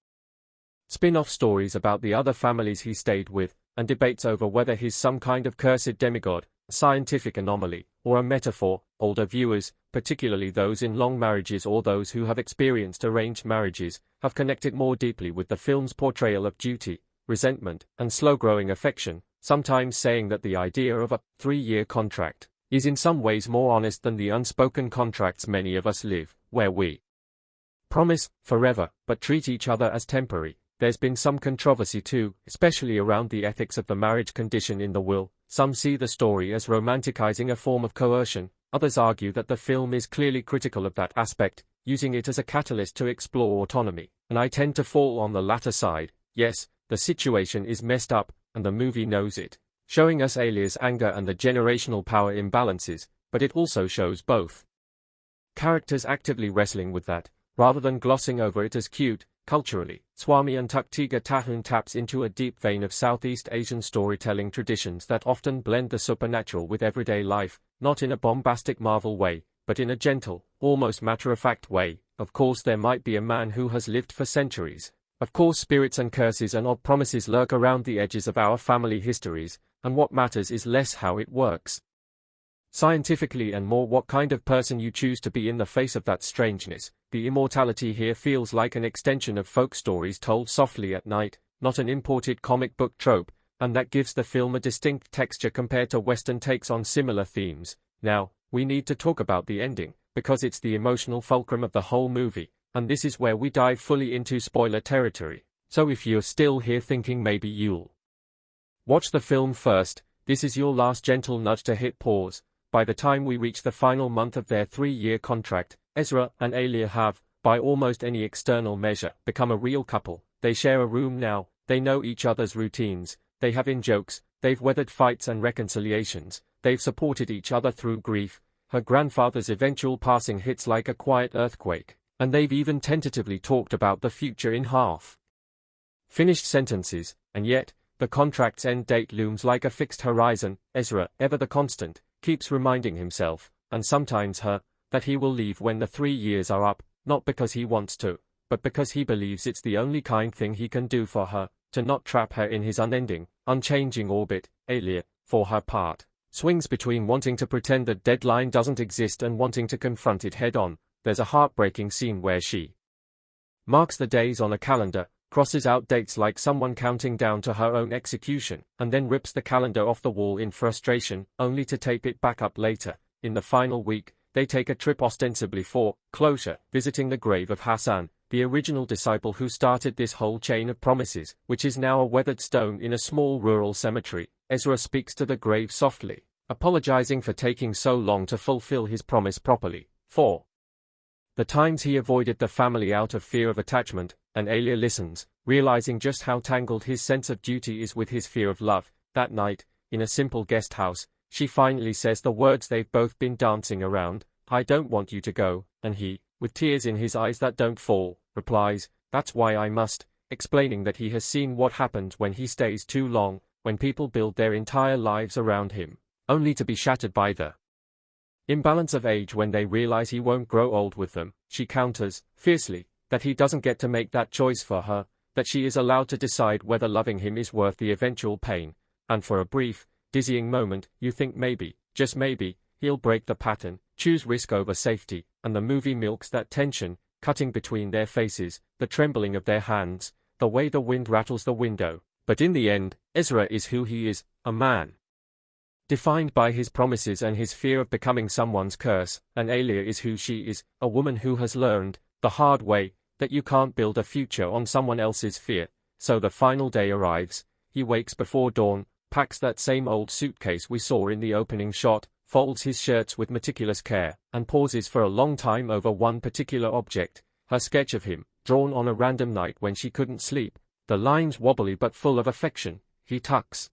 spin-off stories about the other families he stayed with, and debates over whether he's some kind of cursed demigod, a scientific anomaly, or a metaphor. Older viewers, particularly those in long marriages or those who have experienced arranged marriages, have connected more deeply with the film's portrayal of duty, resentment, and slow-growing affection, sometimes saying that the idea of a 3-year contract is in some ways more honest than the unspoken contracts many of us live, where we promise forever, but treat each other as temporary. There's been some controversy too, especially around the ethics of the marriage condition in the will. Some see the story as romanticizing a form of coercion. Others argue that the film is clearly critical of that aspect, using it as a catalyst to explore autonomy, and I tend to fall on the latter side. Yes, the situation is messed up, and the movie knows it, showing us Alia's anger and the generational power imbalances, but it also shows both characters actively wrestling with that, rather than glossing over it as cute. Culturally, Suami Untuk Tiga Tahun taps into a deep vein of Southeast Asian storytelling traditions that often blend the supernatural with everyday life, not in a bombastic Marvel way, but in a gentle, almost matter-of-fact way. Of course there might be a man who has lived for centuries. Of course spirits and curses and odd promises lurk around the edges of our family histories, and what matters is less how it works scientifically and more what kind of person you choose to be in the face of that strangeness. The immortality here feels like an extension of folk stories told softly at night, not an imported comic book trope, and that gives the film a distinct texture compared to Western takes on similar themes. Now, we need to talk about the ending, because it's the emotional fulcrum of the whole movie, and this is where we dive fully into spoiler territory. So if you're still here thinking maybe you'll watch the film first, this is your last gentle nudge to hit pause. By the time we reach the final month of their 3-year contract, Ezra and Alia have, by almost any external measure, become a real couple. They share a room now, they know each other's routines, they have in-jokes, they've weathered fights and reconciliations, they've supported each other through grief. Her grandfather's eventual passing hits like a quiet earthquake, and they've even tentatively talked about the future in half-finished sentences, and yet, the contract's end date looms like a fixed horizon. Ezra, ever the constant, keeps reminding himself, and sometimes her, that he will leave when the 3 years are up, not because he wants to, but because he believes it's the only kind thing he can do for her, to not trap her in his unending, unchanging orbit. Alia, for her part, swings between wanting to pretend the deadline doesn't exist and wanting to confront it head-on. There's a heartbreaking scene where she marks the days on a calendar, crosses out dates like someone counting down to her own execution, and then rips the calendar off the wall in frustration, only to tape it back up later. In the final week, they take a trip ostensibly for closure, visiting the grave of Hassan, the original disciple who started this whole chain of promises, which is now a weathered stone in a small rural cemetery. Ezra speaks to the grave softly, apologizing for taking so long to fulfill his promise properly, for the times he avoided the family out of fear of attachment, and Alia listens, realizing just how tangled his sense of duty is with his fear of love. That night, in a simple guest house, she finally says the words they've both been dancing around, "I don't want you to go," and he, with tears in his eyes that don't fall, replies, "That's why I must," explaining that he has seen what happens when he stays too long, when people build their entire lives around him, only to be shattered by the imbalance of age when they realize he won't grow old with them. She counters, fiercely, that he doesn't get to make that choice for her, that she is allowed to decide whether loving him is worth the eventual pain, and for a brief, dizzying moment, you think maybe, just maybe, he'll break the pattern, choose risk over safety, and the movie milks that tension, cutting between their faces, the trembling of their hands, the way the wind rattles the window. But in the end, Ezra is who he is, a man defined by his promises and his fear of becoming someone's curse, and Alia is who she is, a woman who has learned, the hard way, that you can't build a future on someone else's fear. So the final day arrives, he wakes before dawn, packs that same old suitcase we saw in the opening shot, folds his shirts with meticulous care, and pauses for a long time over one particular object, her sketch of him, drawn on a random night when she couldn't sleep, the lines wobbly but full of affection. He tucks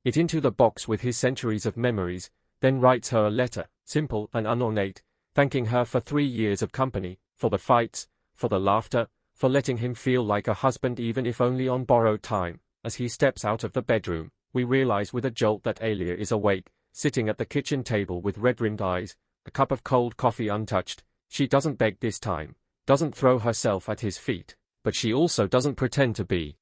it into the box with his centuries of memories, then writes her a letter, simple and unornate, thanking her for 3 years of company, for the fights, for the laughter, for letting him feel like a husband even if only on borrowed time. As he steps out of the bedroom, we realize with a jolt that Alia is awake, sitting at the kitchen table with red-rimmed eyes, a cup of cold coffee untouched. She doesn't beg this time, doesn't throw herself at his feet, but she also doesn't pretend to be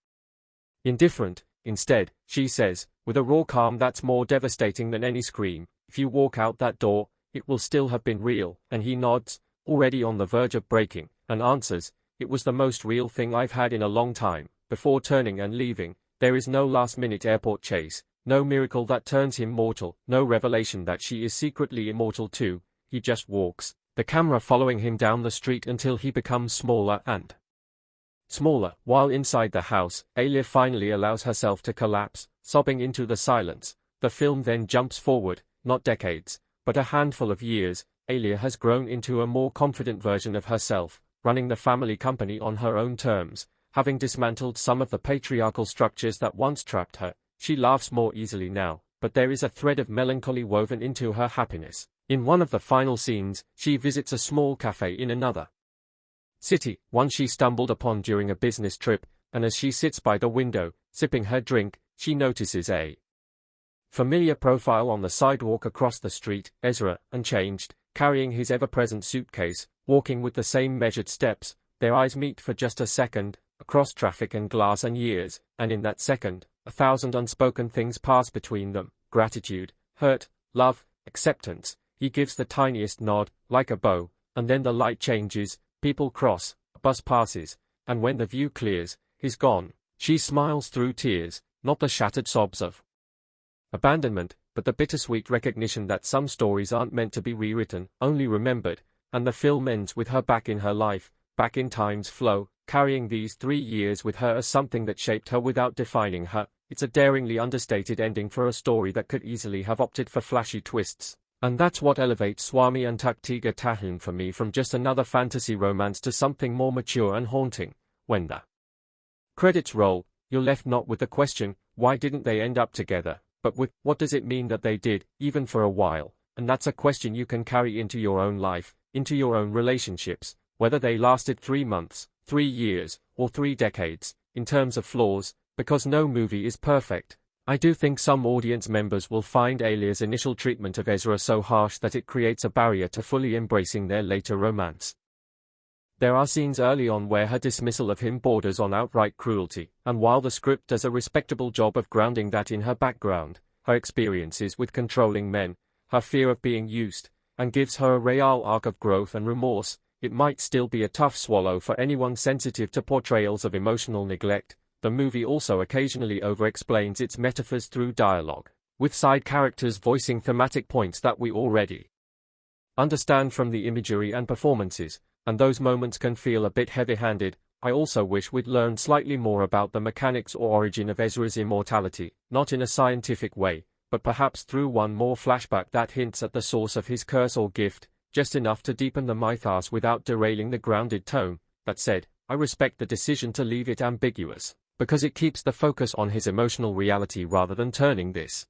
indifferent. Instead, she says, with a raw calm that's more devastating than any scream, "If you walk out that door, it will still have been real," and he nods, already on the verge of breaking, and answers, "It was the most real thing I've had in a long time." Before turning and leaving, there is no last-minute airport chase, no miracle that turns him mortal, no revelation that she is secretly immortal too. He just walks, the camera following him down the street until he becomes smaller and smaller. While inside the house, Alia finally allows herself to collapse, sobbing into the silence. The film then jumps forward, not decades, but a handful of years. Alia has grown into a more confident version of herself, running the family company on her own terms, having dismantled some of the patriarchal structures that once trapped her. She laughs more easily now, but there is a thread of melancholy woven into her happiness. In one of the final scenes, she visits a small cafe in another city, one she stumbled upon during a business trip, and as she sits by the window, sipping her drink, she notices a familiar profile on the sidewalk across the street. Ezra, unchanged, carrying his ever-present suitcase, walking with the same measured steps. Their eyes meet for just a second, across traffic and glass and years, and in that second, 1,000 unspoken things pass between them: gratitude, hurt, love, acceptance. He gives the tiniest nod, like a bow, and then the light changes, people cross, a bus passes, and when the view clears, he's gone. She smiles through tears, not the shattered sobs of abandonment, but the bittersweet recognition that some stories aren't meant to be rewritten, only remembered, and the film ends with her back in her life, back in time's flow, carrying these 3 years with her as something that shaped her without defining her. It's a daringly understated ending for a story that could easily have opted for flashy twists. And that's what elevates Suami Untuk Tiga Tahun for me from just another fantasy romance to something more mature and haunting. When the credits roll, you're left not with the question, why didn't they end up together, but with, what does it mean that they did, even for a while? And that's a question you can carry into your own life, into your own relationships, whether they lasted 3 months, 3 years, or 3 decades, in terms of flaws, because no movie is perfect. I do think some audience members will find Alia's initial treatment of Ezra so harsh that it creates a barrier to fully embracing their later romance. There are scenes early on where her dismissal of him borders on outright cruelty, and while the script does a respectable job of grounding that in her background, her experiences with controlling men, her fear of being used, and gives her a real arc of growth and remorse, it might still be a tough swallow for anyone sensitive to portrayals of emotional neglect. The movie also occasionally over-explains its metaphors through dialogue, with side characters voicing thematic points that we already understand from the imagery and performances, and those moments can feel a bit heavy-handed. I also wish we'd learned slightly more about the mechanics or origin of Ezra's immortality, not in a scientific way, but perhaps through one more flashback that hints at the source of his curse or gift, just enough to deepen the mythos without derailing the grounded tone. That said, I respect the decision to leave it ambiguous, because it keeps the focus on his emotional reality rather than turning this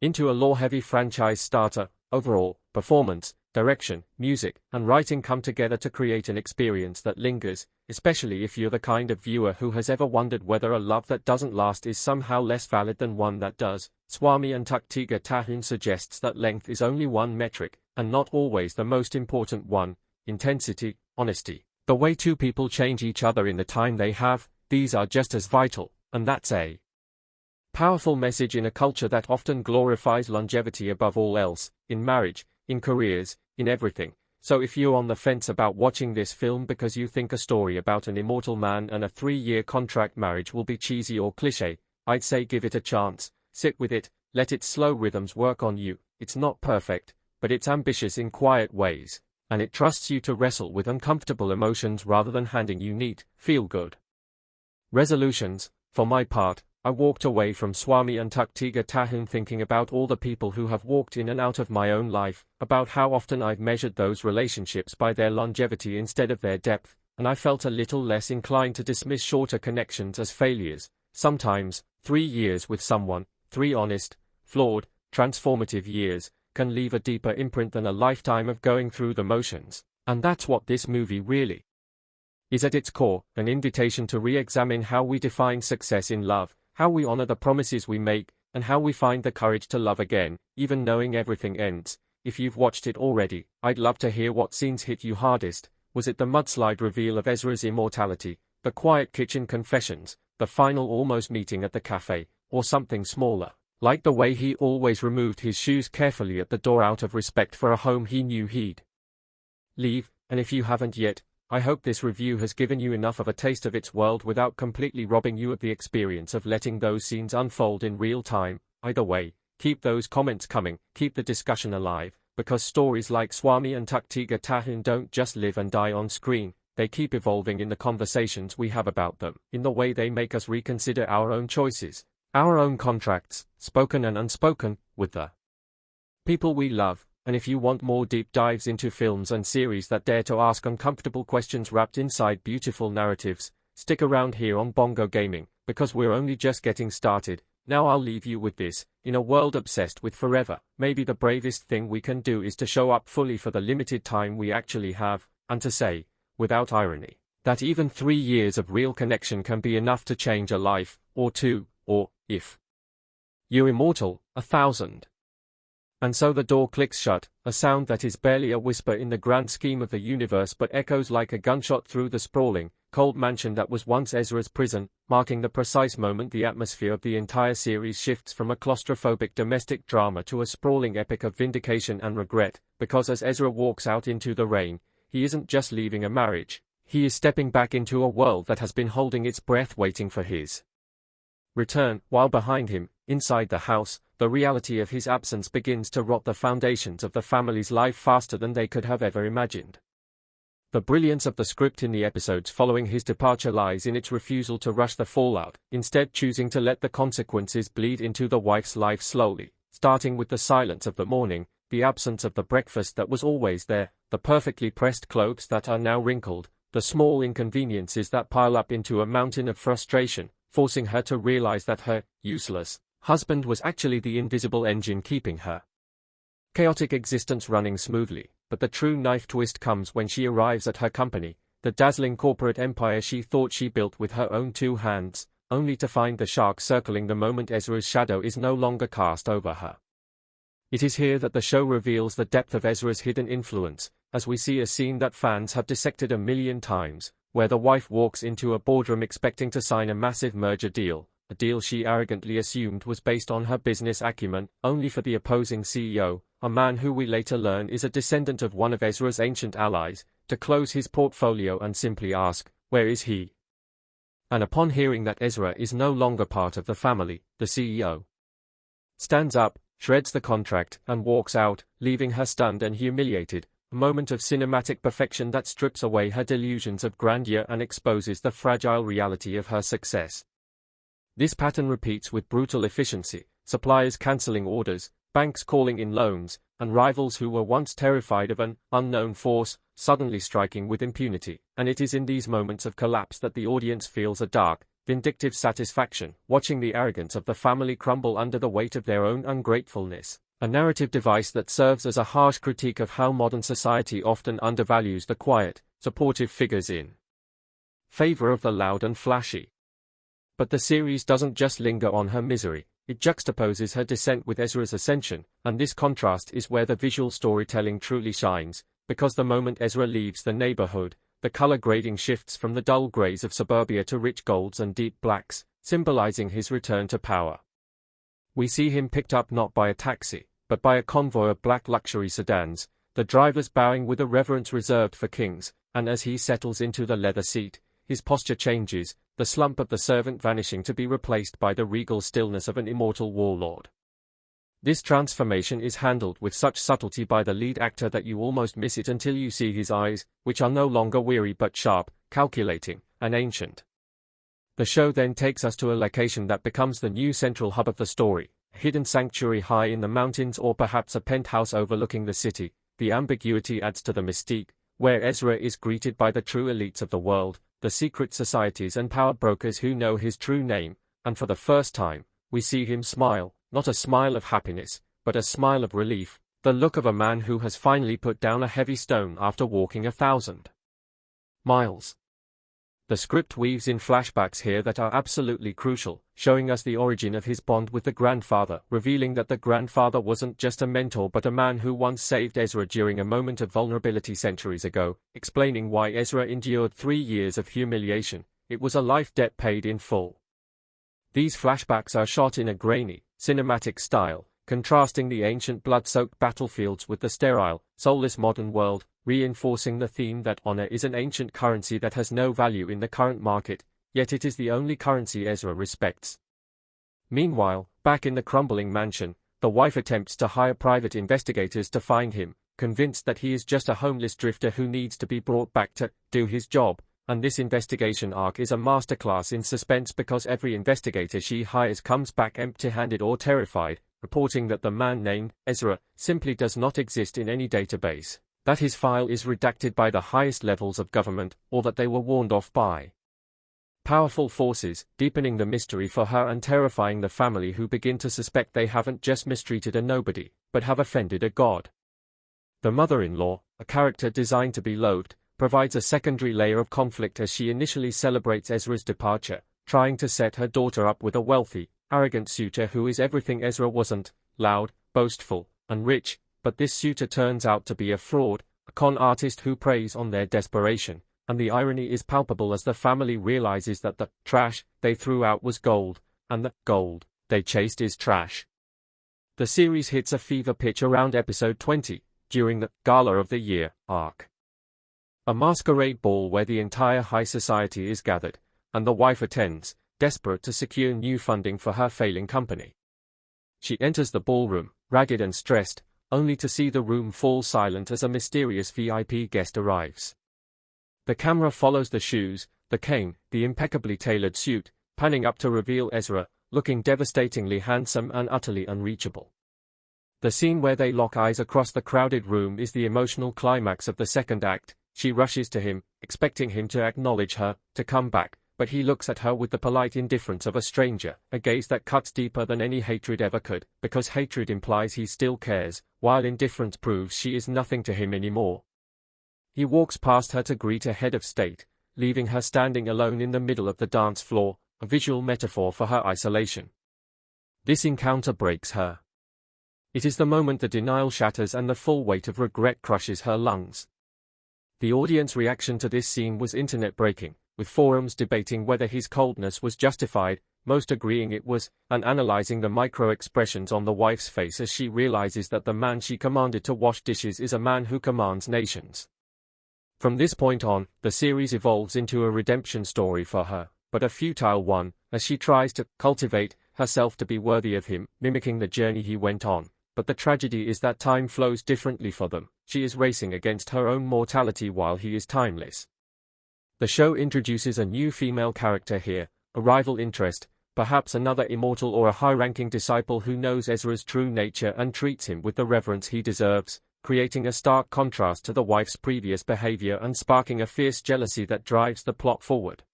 into a lore-heavy franchise starter. Overall, performance, direction, music, and writing come together to create an experience that lingers, especially if you're the kind of viewer who has ever wondered whether a love that doesn't last is somehow less valid than one that does. Suami Untuk Tiga Tahun suggests that length is only one metric, and not always the most important one. Intensity, honesty, the way two people change each other in the time they have, these are just as vital, and that's a powerful message in a culture that often glorifies longevity above all else, in marriage, in careers, in everything. So if you're on the fence about watching this film because you think a story about an immortal man and a 3-year contract marriage will be cheesy or cliché, I'd say give it a chance, sit with it, let its slow rhythms work on you. It's not perfect, but it's ambitious in quiet ways, and it trusts you to wrestle with uncomfortable emotions rather than handing you neat, feel-good resolutions. For my part, I walked away from Suami Untuk Tiga Tahun thinking about all the people who have walked in and out of my own life, about how often I've measured those relationships by their longevity instead of their depth, and I felt a little less inclined to dismiss shorter connections as failures. Sometimes, 3 years with someone, 3 honest, flawed, transformative years, can leave a deeper imprint than a lifetime of going through the motions, and that's what this movie really is at its core, an invitation to re-examine how we define success in love, how we honor the promises we make, and how we find the courage to love again, even knowing everything ends. If you've watched it already, I'd love to hear what scenes hit you hardest. Was it the mudslide reveal of Ezra's immortality, the quiet kitchen confessions, the final almost meeting at the cafe, or something smaller, like the way he always removed his shoes carefully at the door out of respect for a home he knew he'd leave? And if you haven't yet, I hope this review has given you enough of a taste of its world without completely robbing you of the experience of letting those scenes unfold in real time. Either way, keep those comments coming, keep the discussion alive, because stories like Suami Untuk Tiga Tahun don't just live and die on screen, they keep evolving in the conversations we have about them, in the way they make us reconsider our own choices, our own contracts, spoken and unspoken, with the people we love. And if you want more deep dives into films and series that dare to ask uncomfortable questions wrapped inside beautiful narratives, stick around here on Bongo Gaming, because we're only just getting started. Now I'll leave you with this: in a world obsessed with forever, maybe the bravest thing we can do is to show up fully for the limited time we actually have, and to say, without irony, that even 3 years of real connection can be enough to change a life, or 2, or, if you're immortal, 1,000. And so the door clicks shut, a sound that is barely a whisper in the grand scheme of the universe but echoes like a gunshot through the sprawling, cold mansion that was once Ezra's prison, marking the precise moment the atmosphere of the entire series shifts from a claustrophobic domestic drama to a sprawling epic of vindication and regret, because as Ezra walks out into the rain, he isn't just leaving a marriage, he is stepping back into a world that has been holding its breath waiting for his return, while behind him, inside the house, the reality of his absence begins to rot the foundations of the family's life faster than they could have ever imagined. The brilliance of the script in the episodes following his departure lies in its refusal to rush the fallout, instead choosing to let the consequences bleed into the wife's life slowly, starting with the silence of the morning, the absence of the breakfast that was always there, the perfectly pressed clothes that are now wrinkled, the small inconveniences that pile up into a mountain of frustration, forcing her to realize that her useless husband was actually the invisible engine keeping her chaotic existence running smoothly. But the true knife twist comes when she arrives at her company, the dazzling corporate empire she thought she built with her own two hands, only to find the shark circling the moment Ezra's shadow is no longer cast over her. It is here that the show reveals the depth of Ezra's hidden influence, as we see a scene that fans have dissected 1,000,000 times, where the wife walks into a boardroom expecting to sign a massive merger deal, a deal she arrogantly assumed was based on her business acumen, only for the opposing CEO, a man who we later learn is a descendant of one of Ezra's ancient allies, to close his portfolio and simply ask, "Where is he?" And upon hearing that Ezra is no longer part of the family, the CEO stands up, shreds the contract, and walks out, leaving her stunned and humiliated, a moment of cinematic perfection that strips away her delusions of grandeur and exposes the fragile reality of her success. This pattern repeats with brutal efficiency, suppliers cancelling orders, banks calling in loans, and rivals who were once terrified of an unknown force, suddenly striking with impunity, and it is in these moments of collapse that the audience feels a dark, vindictive satisfaction, watching the arrogance of the family crumble under the weight of their own ungratefulness, a narrative device that serves as a harsh critique of how modern society often undervalues the quiet, supportive figures in favor of the loud and flashy. But the series doesn't just linger on her misery. It juxtaposes her descent with Ezra's ascension, and this contrast is where the visual storytelling truly shines, because the moment Ezra leaves the neighborhood, the color grading shifts from the dull grays of suburbia to rich golds and deep blacks, symbolizing his return to power. We see him picked up not by a taxi, but by a convoy of black luxury sedans, the drivers bowing with a reverence reserved for kings, and as he settles into the leather seat, his posture changes, the slump of the servant vanishing to be replaced by the regal stillness of an immortal warlord. This transformation is handled with such subtlety by the lead actor that you almost miss it until you see his eyes, which are no longer weary but sharp, calculating, and ancient. The show then takes us to a location that becomes the new central hub of the story, a hidden sanctuary high in the mountains or perhaps a penthouse overlooking the city. The ambiguity adds to the mystique, where Ezra is greeted by the true elites of the world, the secret societies and power brokers who know his true name, and for the first time, we see him smile, not a smile of happiness, but a smile of relief, the look of a man who has finally put down a heavy stone after walking 1,000 miles. The script weaves in flashbacks here that are absolutely crucial, showing us the origin of his bond with the grandfather, revealing that the grandfather wasn't just a mentor but a man who once saved Ezra during a moment of vulnerability centuries ago, explaining why Ezra endured 3 years of humiliation. It was a life debt paid in full. These flashbacks are shot in a grainy, cinematic style, contrasting the ancient blood-soaked battlefields with the sterile, soulless modern world, reinforcing the theme that honor is an ancient currency that has no value in the current market, yet it is the only currency Ezra respects. Meanwhile, back in the crumbling mansion, the wife attempts to hire private investigators to find him, convinced that he is just a homeless drifter who needs to be brought back to do his job, and this investigation arc is a masterclass in suspense because every investigator she hires comes back empty-handed or terrified, reporting that the man named Ezra simply does not exist in any database, that his file is redacted by the highest levels of government, or that they were warned off by powerful forces, deepening the mystery for her and terrifying the family who begin to suspect they haven't just mistreated a nobody, but have offended a god. The mother-in-law, a character designed to be loathed, provides a secondary layer of conflict as she initially celebrates Ezra's departure, trying to set her daughter up with a wealthy, arrogant suitor who is everything Ezra wasn't, loud, boastful, and rich, but this suitor turns out to be a fraud, a con artist who preys on their desperation, and the irony is palpable as the family realizes that the trash they threw out was gold, and the gold they chased is trash. The series hits a fever pitch around episode 20, during the Gala of the Year arc. A masquerade ball where the entire high society is gathered, and the wife attends, desperate to secure new funding for her failing company. She enters the ballroom, ragged and stressed, only to see the room fall silent as a mysterious VIP guest arrives. The camera follows the shoes, the cane, the impeccably tailored suit, panning up to reveal Ezra, looking devastatingly handsome and utterly unreachable. The scene where they lock eyes across the crowded room is the emotional climax of the second act. She rushes to him, expecting him to acknowledge her, to come back, but he looks at her with the polite indifference of a stranger, a gaze that cuts deeper than any hatred ever could, because hatred implies he still cares, while indifference proves she is nothing to him anymore. He walks past her to greet a head of state, leaving her standing alone in the middle of the dance floor, a visual metaphor for her isolation. This encounter breaks her. It is the moment the denial shatters and the full weight of regret crushes her lungs. The audience reaction to this scene was internet-breaking, with forums debating whether his coldness was justified, most agreeing it was, and analyzing the micro-expressions on the wife's face as she realizes that the man she commanded to wash dishes is a man who commands nations. From this point on, the series evolves into a redemption story for her, but a futile one, as she tries to cultivate herself to be worthy of him, mimicking the journey he went on. But the tragedy is that time flows differently for them. She is racing against her own mortality while he is timeless. The show introduces a new female character here, a rival interest, perhaps another immortal or a high-ranking disciple who knows Ezra's true nature and treats him with the reverence he deserves, creating a stark contrast to the wife's previous behavior and sparking a fierce jealousy that drives the plot forward.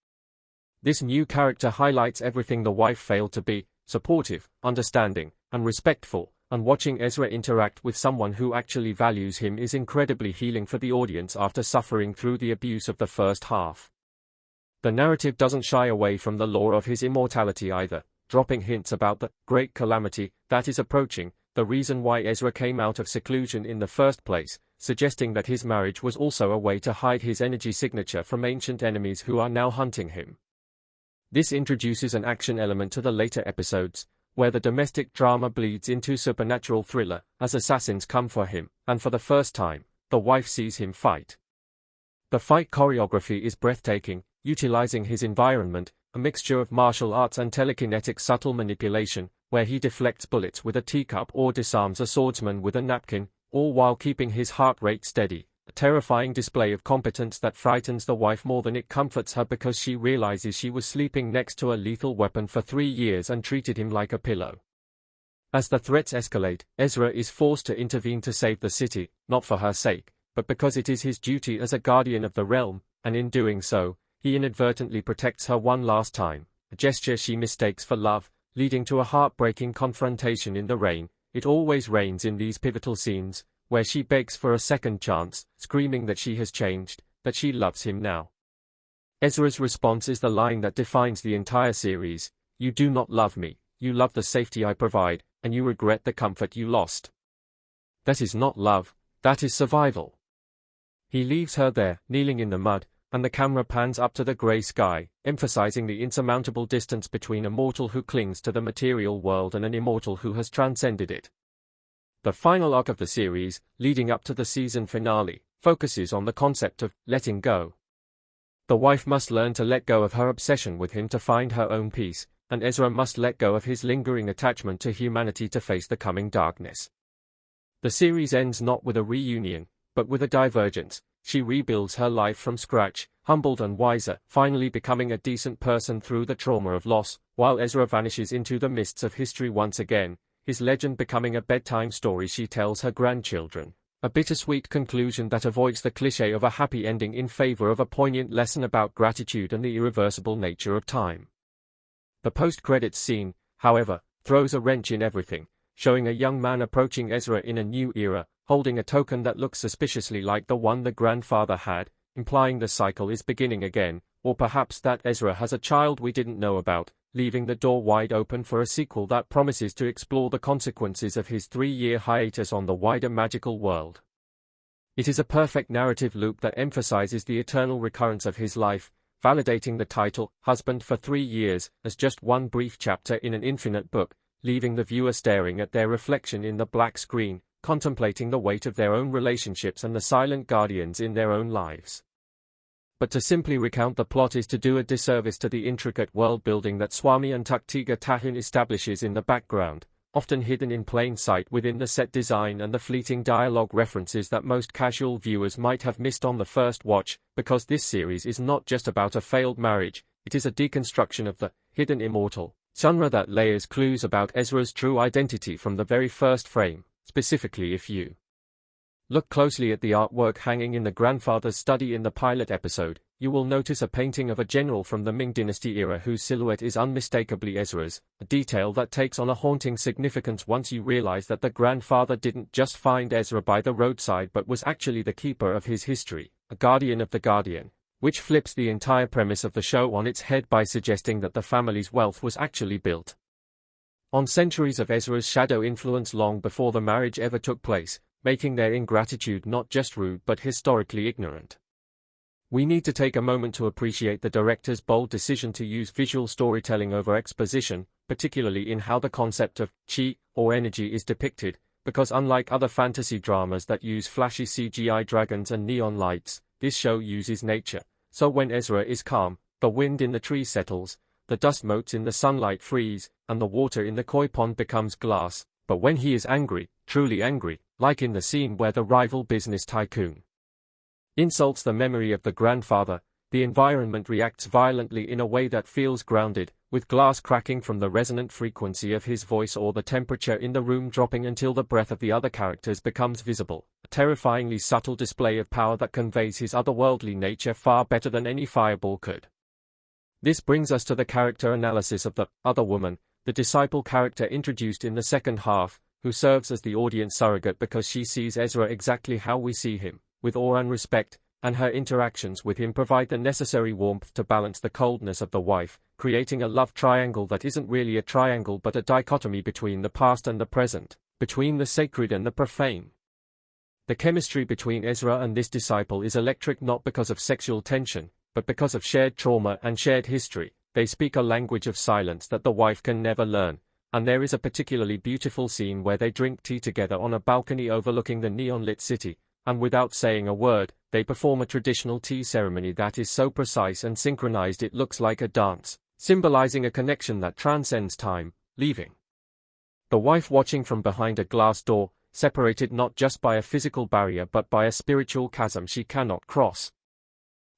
This new character highlights everything the wife failed to be: supportive, understanding, and respectful. And watching Ezra interact with someone who actually values him is incredibly healing for the audience after suffering through the abuse of the first half. The narrative doesn't shy away from the lore of his immortality either, dropping hints about the great calamity that is approaching, the reason why Ezra came out of seclusion in the first place, suggesting that his marriage was also a way to hide his energy signature from ancient enemies who are now hunting him. This introduces an action element to the later episodes, where the domestic drama bleeds into supernatural thriller, as assassins come for him, and for the first time, the wife sees him fight. The fight choreography is breathtaking, utilizing his environment, a mixture of martial arts and telekinetic subtle manipulation, where he deflects bullets with a teacup or disarms a swordsman with a napkin, all while keeping his heart rate steady. A terrifying display of competence that frightens the wife more than it comforts her because she realizes she was sleeping next to a lethal weapon for 3 years and treated him like a pillow. As the threats escalate, Ezra is forced to intervene to save the city, not for her sake, but because it is his duty as a guardian of the realm, and in doing so, he inadvertently protects her one last time, a gesture she mistakes for love, leading to a heartbreaking confrontation in the rain. It always rains in these pivotal scenes, where she begs for a second chance, screaming that she has changed, that she loves him now. Ezra's response is the line that defines the entire series: "You do not love me, you love the safety I provide, and you regret the comfort you lost." That is not love, that is survival. He leaves her there, kneeling in the mud, and the camera pans up to the grey sky, emphasizing the insurmountable distance between a mortal who clings to the material world and an immortal who has transcended it. The final arc of the series, leading up to the season finale, focuses on the concept of letting go. The wife must learn to let go of her obsession with him to find her own peace, and Ezra must let go of his lingering attachment to humanity to face the coming darkness. The series ends not with a reunion, but with a divergence. She rebuilds her life from scratch, humbled and wiser, finally becoming a decent person through the trauma of loss, while Ezra vanishes into the mists of history once again, his legend becoming a bedtime story she tells her grandchildren, a bittersweet conclusion that avoids the cliché of a happy ending in favor of a poignant lesson about gratitude and the irreversible nature of time. The post-credits scene, however, throws a wrench in everything, showing a young man approaching Ezra in a new era, holding a token that looks suspiciously like the one the grandfather had, implying the cycle is beginning again, or perhaps that Ezra has a child we didn't know about, leaving the door wide open for a sequel that promises to explore the consequences of his 3-year hiatus on the wider magical world. It is a perfect narrative loop that emphasizes the eternal recurrence of his life, validating the title, Husband for 3 Years, as just one brief chapter in an infinite book, leaving the viewer staring at their reflection in the black screen, contemplating the weight of their own relationships and the silent guardians in their own lives. But to simply recount the plot is to do a disservice to the intricate world-building that Suami Untuk Tiga Tahun establishes in the background, often hidden in plain sight within the set design and the fleeting dialogue references that most casual viewers might have missed on the first watch, because this series is not just about a failed marriage, it is a deconstruction of the hidden immortal genre that layers clues about Ezra's true identity from the very first frame. Specifically, if you look closely at the artwork hanging in the grandfather's study in the pilot episode, you will notice a painting of a general from the Ming Dynasty era whose silhouette is unmistakably Ezra's, a detail that takes on a haunting significance once you realize that the grandfather didn't just find Ezra by the roadside but was actually the keeper of his history, a guardian of the guardian, which flips the entire premise of the show on its head by suggesting that the family's wealth was actually built on centuries of Ezra's shadow influence long before the marriage ever took place, making their ingratitude not just rude but historically ignorant. We need to take a moment to appreciate the director's bold decision to use visual storytelling over exposition, particularly in how the concept of chi, or energy, is depicted, because unlike other fantasy dramas that use flashy CGI dragons and neon lights, this show uses nature. So when Ezra is calm, the wind in the trees settles, the dust motes in the sunlight freeze, and the water in the koi pond becomes glass. But when he is angry, truly angry, like in the scene where the rival business tycoon insults the memory of the grandfather, the environment reacts violently in a way that feels grounded, with glass cracking from the resonant frequency of his voice or the temperature in the room dropping until the breath of the other characters becomes visible, a terrifyingly subtle display of power that conveys his otherworldly nature far better than any fireball could. This brings us to the character analysis of the other woman, the disciple character introduced in the second half, who serves as the audience surrogate because she sees Ezra exactly how we see him, with awe and respect, and her interactions with him provide the necessary warmth to balance the coldness of the wife, creating a love triangle that isn't really a triangle but a dichotomy between the past and the present, between the sacred and the profane. The chemistry between Ezra and this disciple is electric not because of sexual tension, but because of shared trauma and shared history. They speak a language of silence that the wife can never learn, and there is a particularly beautiful scene where they drink tea together on a balcony overlooking the neon-lit city, and without saying a word, they perform a traditional tea ceremony that is so precise and synchronized it looks like a dance, symbolizing a connection that transcends time, leaving the wife watching from behind a glass door, separated not just by a physical barrier but by a spiritual chasm she cannot cross.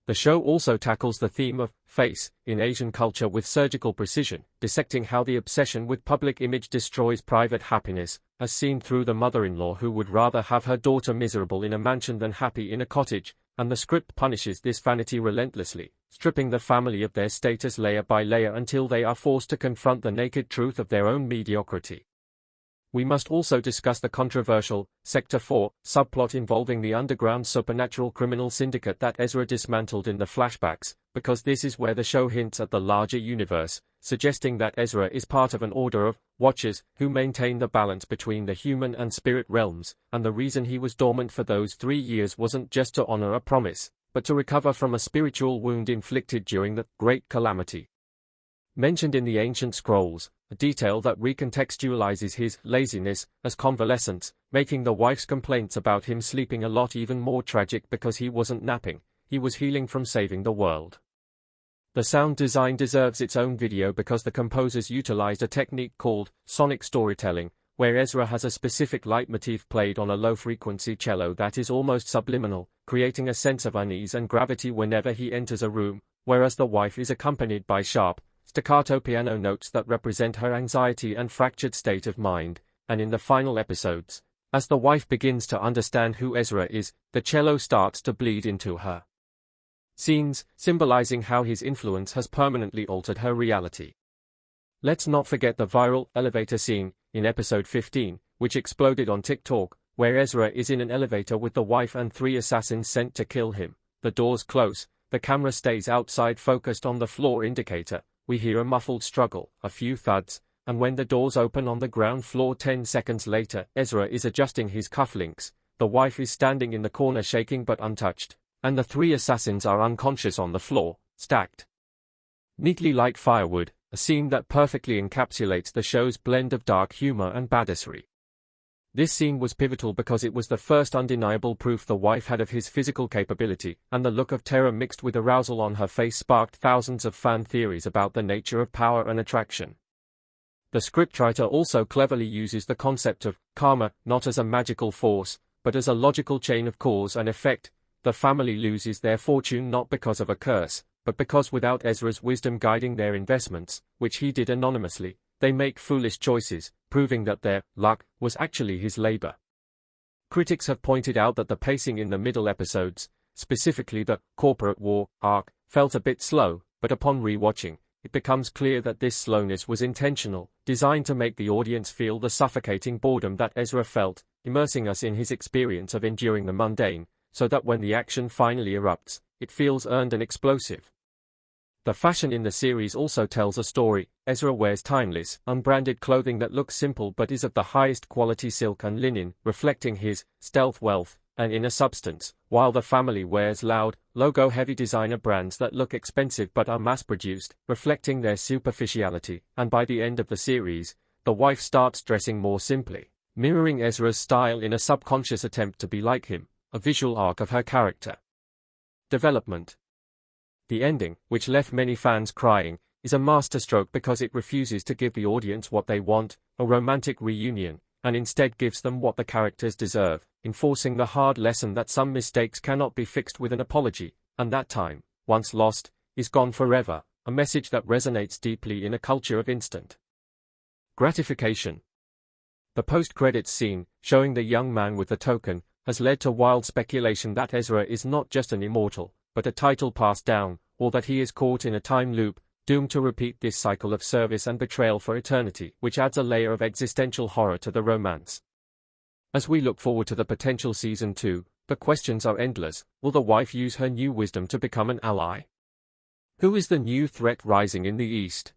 The show also tackles the theme of face in Asian culture with surgical precision, dissecting how the obsession with public image destroys private happiness, as seen through the mother-in-law who would rather have her daughter miserable in a mansion than happy in a cottage, and the script punishes this vanity relentlessly, stripping the family of their status layer by layer until they are forced to confront the naked truth of their own mediocrity. We must also discuss the controversial Sector 4 subplot involving the underground supernatural criminal syndicate that Ezra dismantled in the flashbacks, because this is where the show hints at the larger universe, suggesting that Ezra is part of an order of watchers who maintain the balance between the human and spirit realms, and the reason he was dormant for those 3 years wasn't just to honor a promise, but to recover from a spiritual wound inflicted during the Great Calamity mentioned in the ancient scrolls, a detail that recontextualizes his laziness as convalescence, making the wife's complaints about him sleeping a lot even more tragic because he wasn't napping, he was healing from saving the world. The sound design deserves its own video because the composers utilized a technique called sonic storytelling, where Ezra has a specific leitmotif played on a low-frequency cello that is almost subliminal, creating a sense of unease and gravity whenever he enters a room, whereas the wife is accompanied by sharp, staccato piano notes that represent her anxiety and fractured state of mind, and in the final episodes, as the wife begins to understand who Ezra is, the cello starts to bleed into her scenes, symbolizing how his influence has permanently altered her reality. Let's not forget the viral elevator scene in episode 15, which exploded on TikTok, where Ezra is in an elevator with the wife and 3 assassins sent to kill him. The doors close, the camera stays outside focused on the floor indicator. We hear a muffled struggle, a few thuds, and when the doors open on the ground floor 10 seconds later, Ezra is adjusting his cufflinks, the wife is standing in the corner shaking but untouched, and the 3 assassins are unconscious on the floor, stacked neatly like firewood, a scene that perfectly encapsulates the show's blend of dark humor and badassery. This scene was pivotal because it was the first undeniable proof the wife had of his physical capability, and the look of terror mixed with arousal on her face sparked thousands of fan theories about the nature of power and attraction. The scriptwriter also cleverly uses the concept of karma not as a magical force, but as a logical chain of cause and effect. The family loses their fortune not because of a curse, but because without Ezra's wisdom guiding their investments, which he did anonymously, they make foolish choices, proving that their luck was actually his labor. Critics have pointed out that the pacing in the middle episodes, specifically the corporate war arc, felt a bit slow, but upon rewatching, it becomes clear that this slowness was intentional, designed to make the audience feel the suffocating boredom that Ezra felt, immersing us in his experience of enduring the mundane, so that when the action finally erupts, it feels earned and explosive. The fashion in the series also tells a story. Ezra wears timeless, unbranded clothing that looks simple but is of the highest quality silk and linen, reflecting his stealth wealth and inner substance, while the family wears loud, logo-heavy designer brands that look expensive but are mass-produced, reflecting their superficiality, and by the end of the series, the wife starts dressing more simply, mirroring Ezra's style in a subconscious attempt to be like him, a visual arc of her character development. The ending, which left many fans crying, is a masterstroke because it refuses to give the audience what they want, a romantic reunion, and instead gives them what the characters deserve, enforcing the hard lesson that some mistakes cannot be fixed with an apology, and that time, once lost, is gone forever, a message that resonates deeply in a culture of instant gratification. The post-credits scene, showing the young man with the token, has led to wild speculation that Ezra is not just an immortal, but a title passed down, or that he is caught in a time loop, doomed to repeat this cycle of service and betrayal for eternity, which adds a layer of existential horror to the romance. As we look forward to the potential season 2, the questions are endless. Will the wife use her new wisdom to become an ally? Who is the new threat rising in the east?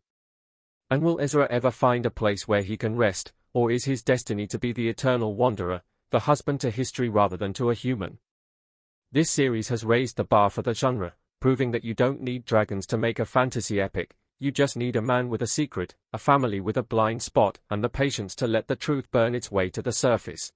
And will Ezra ever find a place where he can rest, or is his destiny to be the eternal wanderer, the husband to history rather than to a human? This series has raised the bar for the genre, proving that you don't need dragons to make a fantasy epic, you just need a man with a secret, a family with a blind spot, and the patience to let the truth burn its way to the surface.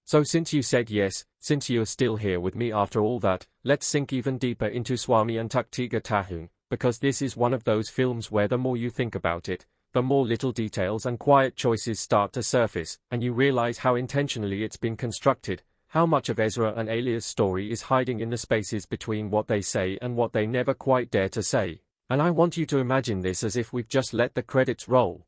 So since you said yes, since you are still here with me after all that, let's sink even deeper into Suami Untuk Tiga Tahun, because this is one of those films where the more you think about it, the more little details and quiet choices start to surface, and you realize how intentionally it's been constructed. How much of Ezra and Alia's story is hiding in the spaces between what they say and what they never quite dare to say. And I want you to imagine this as if we've just let the credits roll.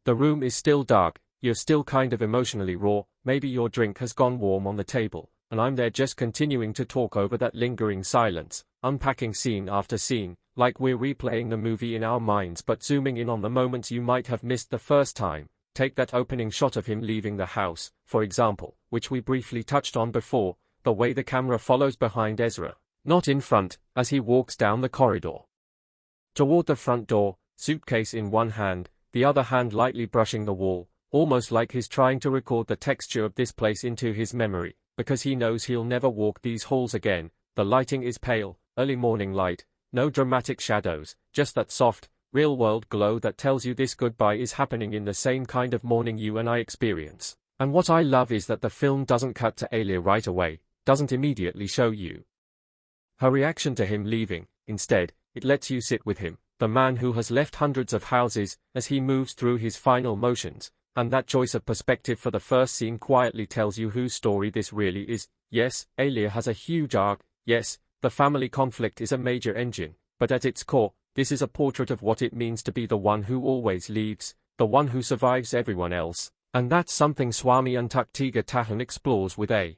The room is still dark, you're still kind of emotionally raw, maybe your drink has gone warm on the table, and I'm there just continuing to talk over that lingering silence, unpacking scene after scene, like we're replaying the movie in our minds but zooming in on the moments you might have missed the first time. Take that opening shot of him leaving the house, for example, which we briefly touched on before, the way the camera follows behind Ezra, not in front, as he walks down the corridor toward the front door, suitcase in one hand, the other hand lightly brushing the wall, almost like he's trying to record the texture of this place into his memory, because he knows he'll never walk these halls again. The lighting is pale, early morning light, no dramatic shadows, just that soft, real-world glow that tells you this goodbye is happening in the same kind of morning you and I experience. And what I love is that the film doesn't cut to Alia right away, doesn't immediately show you her reaction to him leaving. Instead, it lets you sit with him, the man who has left hundreds of houses, as he moves through his final motions, and that choice of perspective for the first scene quietly tells you whose story this really is. Yes, Alia has a huge arc, yes, the family conflict is a major engine, but at its core, this is a portrait of what it means to be the one who always leaves, the one who survives everyone else, and that's something Suami Untuk Tiga Tahun explores with a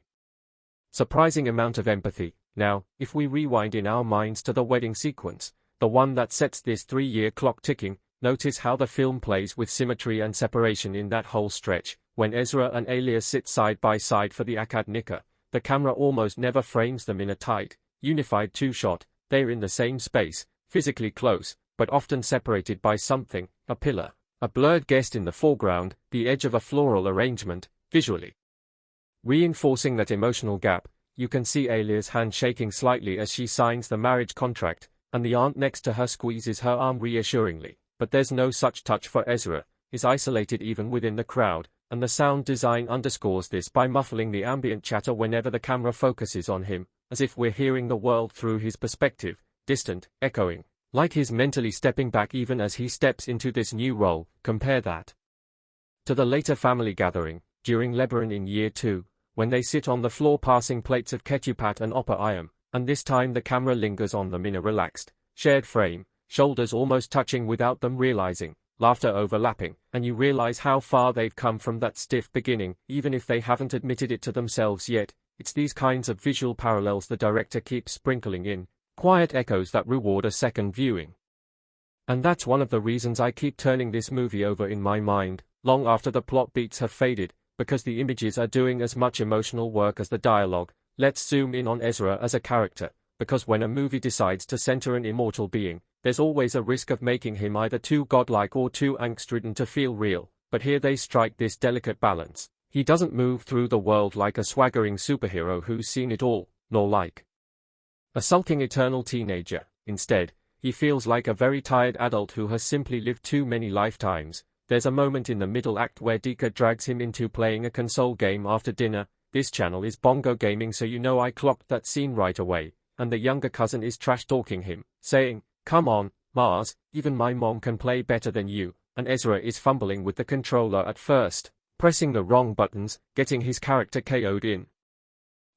surprising amount of empathy. Now, if we rewind in our minds to the wedding sequence, the one that sets this 3-year clock ticking, notice how the film plays with symmetry and separation in that whole stretch. When Ezra and Alia sit side by side for the akad nikah, the camera almost never frames them in a tight, unified two-shot. They're in the same space, physically close, but often separated by something, a pillar, a blurred guest in the foreground, the edge of a floral arrangement, visually reinforcing that emotional gap. You can see Alia's hand shaking slightly as she signs the marriage contract, and the aunt next to her squeezes her arm reassuringly, but there's no such touch for Ezra, is isolated even within the crowd, and the sound design underscores this by muffling the ambient chatter whenever the camera focuses on him, as if we're hearing the world through his perspective, distant, echoing, like he's mentally stepping back even as he steps into this new role. Compare that to the later family gathering, during Lebanon in Year 2, when they sit on the floor passing plates of ketupat and oppa ayam, and this time the camera lingers on them in a relaxed, shared frame, shoulders almost touching without them realizing, laughter overlapping, and you realize how far they've come from that stiff beginning, even if they haven't admitted it to themselves yet. It's these kinds of visual parallels the director keeps sprinkling in, quiet echoes that reward a second viewing. And that's one of the reasons I keep turning this movie over in my mind, long after the plot beats have faded, because the images are doing as much emotional work as the dialogue. Let's zoom in on Ezra as a character, because when a movie decides to center an immortal being, there's always a risk of making him either too godlike or too angst-ridden to feel real, but here they strike this delicate balance. He doesn't move through the world like a swaggering superhero who's seen it all, nor like a sulking eternal teenager. Instead, he feels like a very tired adult who has simply lived too many lifetimes. There's a moment in the middle act where Dika drags him into playing a console game after dinner. This channel is bongo gaming, so you know I clocked that scene right away, and the younger cousin is trash-talking him, saying, "Come on, Mars, even my mom can play better than you," and Ezra is fumbling with the controller at first, pressing the wrong buttons, getting his character KO'd in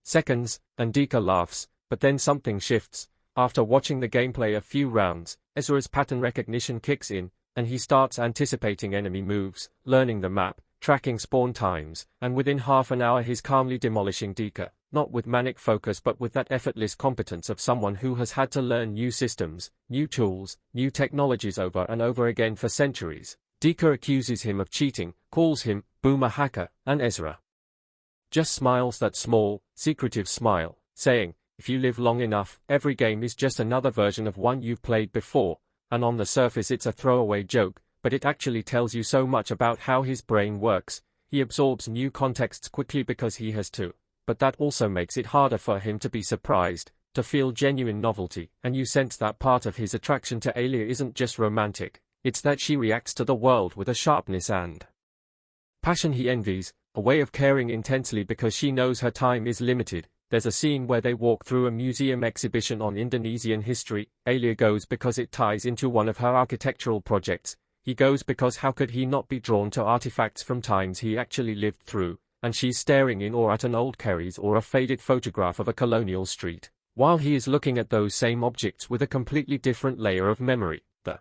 seconds, and Dika laughs, but then something shifts. After watching the gameplay a few rounds, Ezra's pattern recognition kicks in, and he starts anticipating enemy moves, learning the map, tracking spawn times, and within half an hour he's calmly demolishing Dika, not with manic focus but with that effortless competence of someone who has had to learn new systems, new tools, new technologies over and over again for centuries. Dika accuses him of cheating, calls him boomer hacker, and Ezra just smiles that small, secretive smile, saying, "If you live long enough, every game is just another version of one you've played before," and on the surface it's a throwaway joke, but it actually tells you so much about how his brain works. He absorbs new contexts quickly because he has to, but that also makes it harder for him to be surprised, to feel genuine novelty, and you sense that part of his attraction to Alia isn't just romantic, it's that she reacts to the world with a sharpness and passion he envies, a way of caring intensely because she knows her time is limited. There's a scene where they walk through a museum exhibition on Indonesian history. Alia goes because it ties into one of her architectural projects. He goes because how could he not be drawn to artifacts from times he actually lived through, and she's staring in awe at an old Kerry's or a faded photograph of a colonial street, while he is looking at those same objects with a completely different layer of memory. The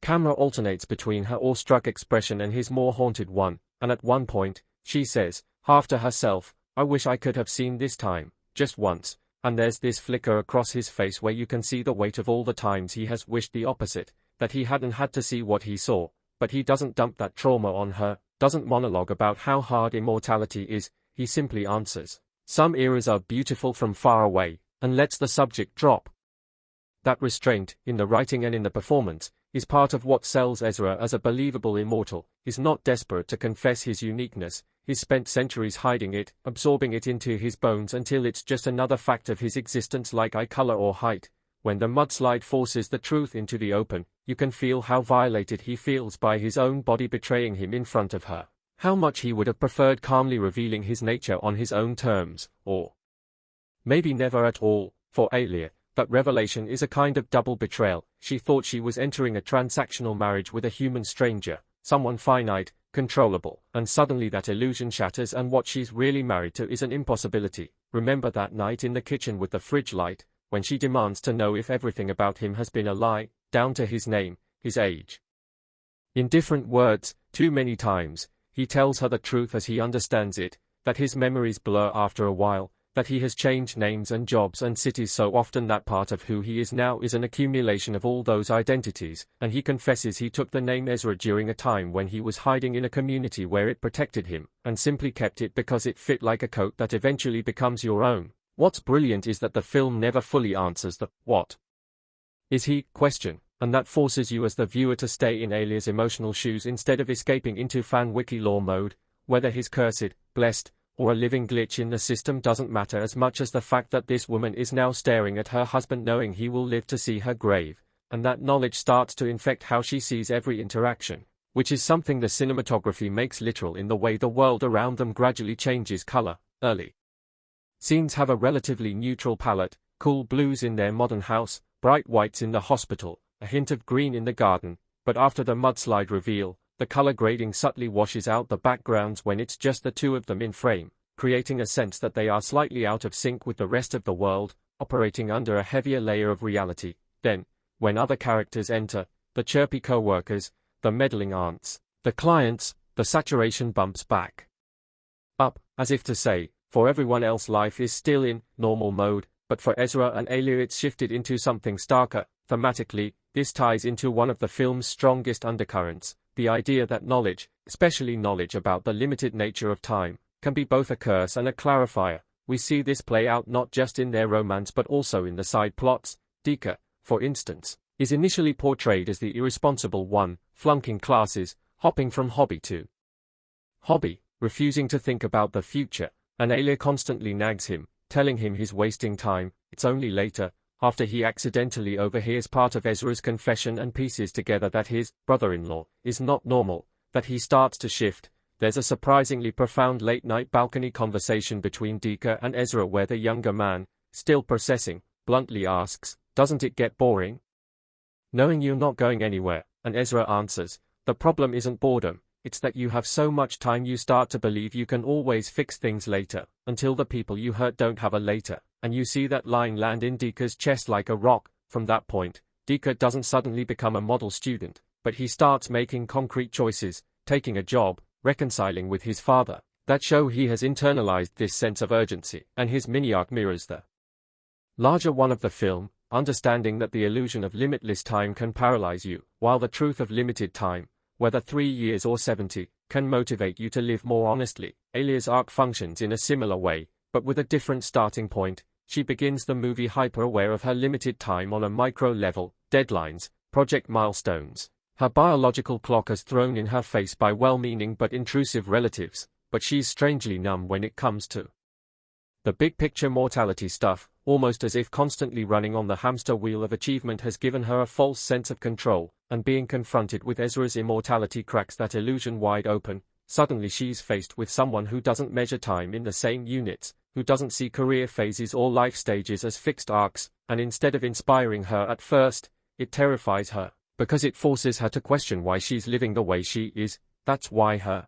camera alternates between her awestruck expression and his more haunted one, and at one point, she says, half to herself, "I wish I could have seen this time, just once," and there's this flicker across his face where you can see the weight of all the times he has wished the opposite, that he hadn't had to see what he saw, but he doesn't dump that trauma on her, doesn't monologue about how hard immortality is, he simply answers, "Some eras are beautiful from far away," and lets the subject drop. That restraint, in the writing and in the performance, is part of what sells Ezra as a believable immortal. He's not desperate to confess his uniqueness, he's spent centuries hiding it, absorbing it into his bones until it's just another fact of his existence like eye color or height. When the mudslide forces the truth into the open, you can feel how violated he feels by his own body betraying him in front of her. How much he would have preferred calmly revealing his nature on his own terms, or maybe never at all. For Alia, that revelation is a kind of double betrayal. She thought she was entering a transactional marriage with a human stranger, someone finite, controllable, and suddenly that illusion shatters and what she's really married to is an impossibility. Remember that night in the kitchen with the fridge light, when she demands to know if everything about him has been a lie, down to his name, his age. In different words, too many times, he tells her the truth as he understands it, that his memories blur after a while, that he has changed names and jobs and cities so often that part of who he is now is an accumulation of all those identities, and he confesses he took the name Ezra during a time when he was hiding in a community where it protected him, and simply kept it because it fit like a coat that eventually becomes your own. What's brilliant is that the film never fully answers the "what is he?" question, and that forces you as the viewer to stay in Alia's emotional shoes instead of escaping into fan wiki lore mode. Whether he's cursed, blessed, or a living glitch in the system doesn't matter as much as the fact that this woman is now staring at her husband knowing he will live to see her grave, and that knowledge starts to infect how she sees every interaction. which is something the cinematography makes literal in the way the world around them gradually changes color. Early scenes have a relatively neutral palette, cool blues in their modern house, bright whites in the hospital, a hint of green in the garden, but after the mudslide reveal, the color grading subtly washes out the backgrounds when it's just the two of them in frame, creating a sense that they are slightly out of sync with the rest of the world, operating under a heavier layer of reality. Then, when other characters enter, the chirpy co-workers, the meddling aunts, the clients, the saturation bumps back up, as if to say, for everyone else life is still in normal mode, but for Ezra and Alia it's shifted into something starker. Thematically, this ties into one of the film's strongest undercurrents, the idea that knowledge, especially knowledge about the limited nature of time, can be both a curse and a clarifier. We see this play out not just in their romance but also in the side plots. Tiga, for instance, is initially portrayed as the irresponsible one, flunking classes, hopping from hobby to hobby, refusing to think about the future, and Alia constantly nags him, telling him he's wasting time. It's only later, after he accidentally overhears part of Ezra's confession and pieces together that his brother-in-law is not normal, that he starts to shift. There's a surprisingly profound late-night balcony conversation between Tiga and Ezra where the younger man, still processing, bluntly asks, "Doesn't it get boring knowing you're not going anywhere?" And Ezra answers, "The problem isn't boredom, it's that you have so much time you start to believe you can always fix things later, until the people you hurt don't have a later." And you see that line land in Tiga's chest like a rock. From that point, Tiga doesn't suddenly become a model student, but he starts making concrete choices, taking a job, reconciling with his father, that show he has internalized this sense of urgency, and his mini-arc mirrors the larger one of the film, understanding that the illusion of limitless time can paralyze you, while the truth of limited time, whether 3 years or 70, can motivate you to live more honestly. Alia's arc functions in a similar way, but with a different starting point. She begins the movie hyper-aware of her limited time on a micro level, deadlines, project milestones. Her biological clock is thrown in her face by well-meaning but intrusive relatives, but she's strangely numb when it comes to the big-picture mortality stuff, almost as if constantly running on the hamster wheel of achievement has given her a false sense of control, and being confronted with Ezra's immortality cracks that illusion wide open. Suddenly she's faced with someone who doesn't measure time in the same units, who doesn't see career phases or life stages as fixed arcs, and instead of inspiring her at first, it terrifies her, because it forces her to question why she's living the way she is. That's why her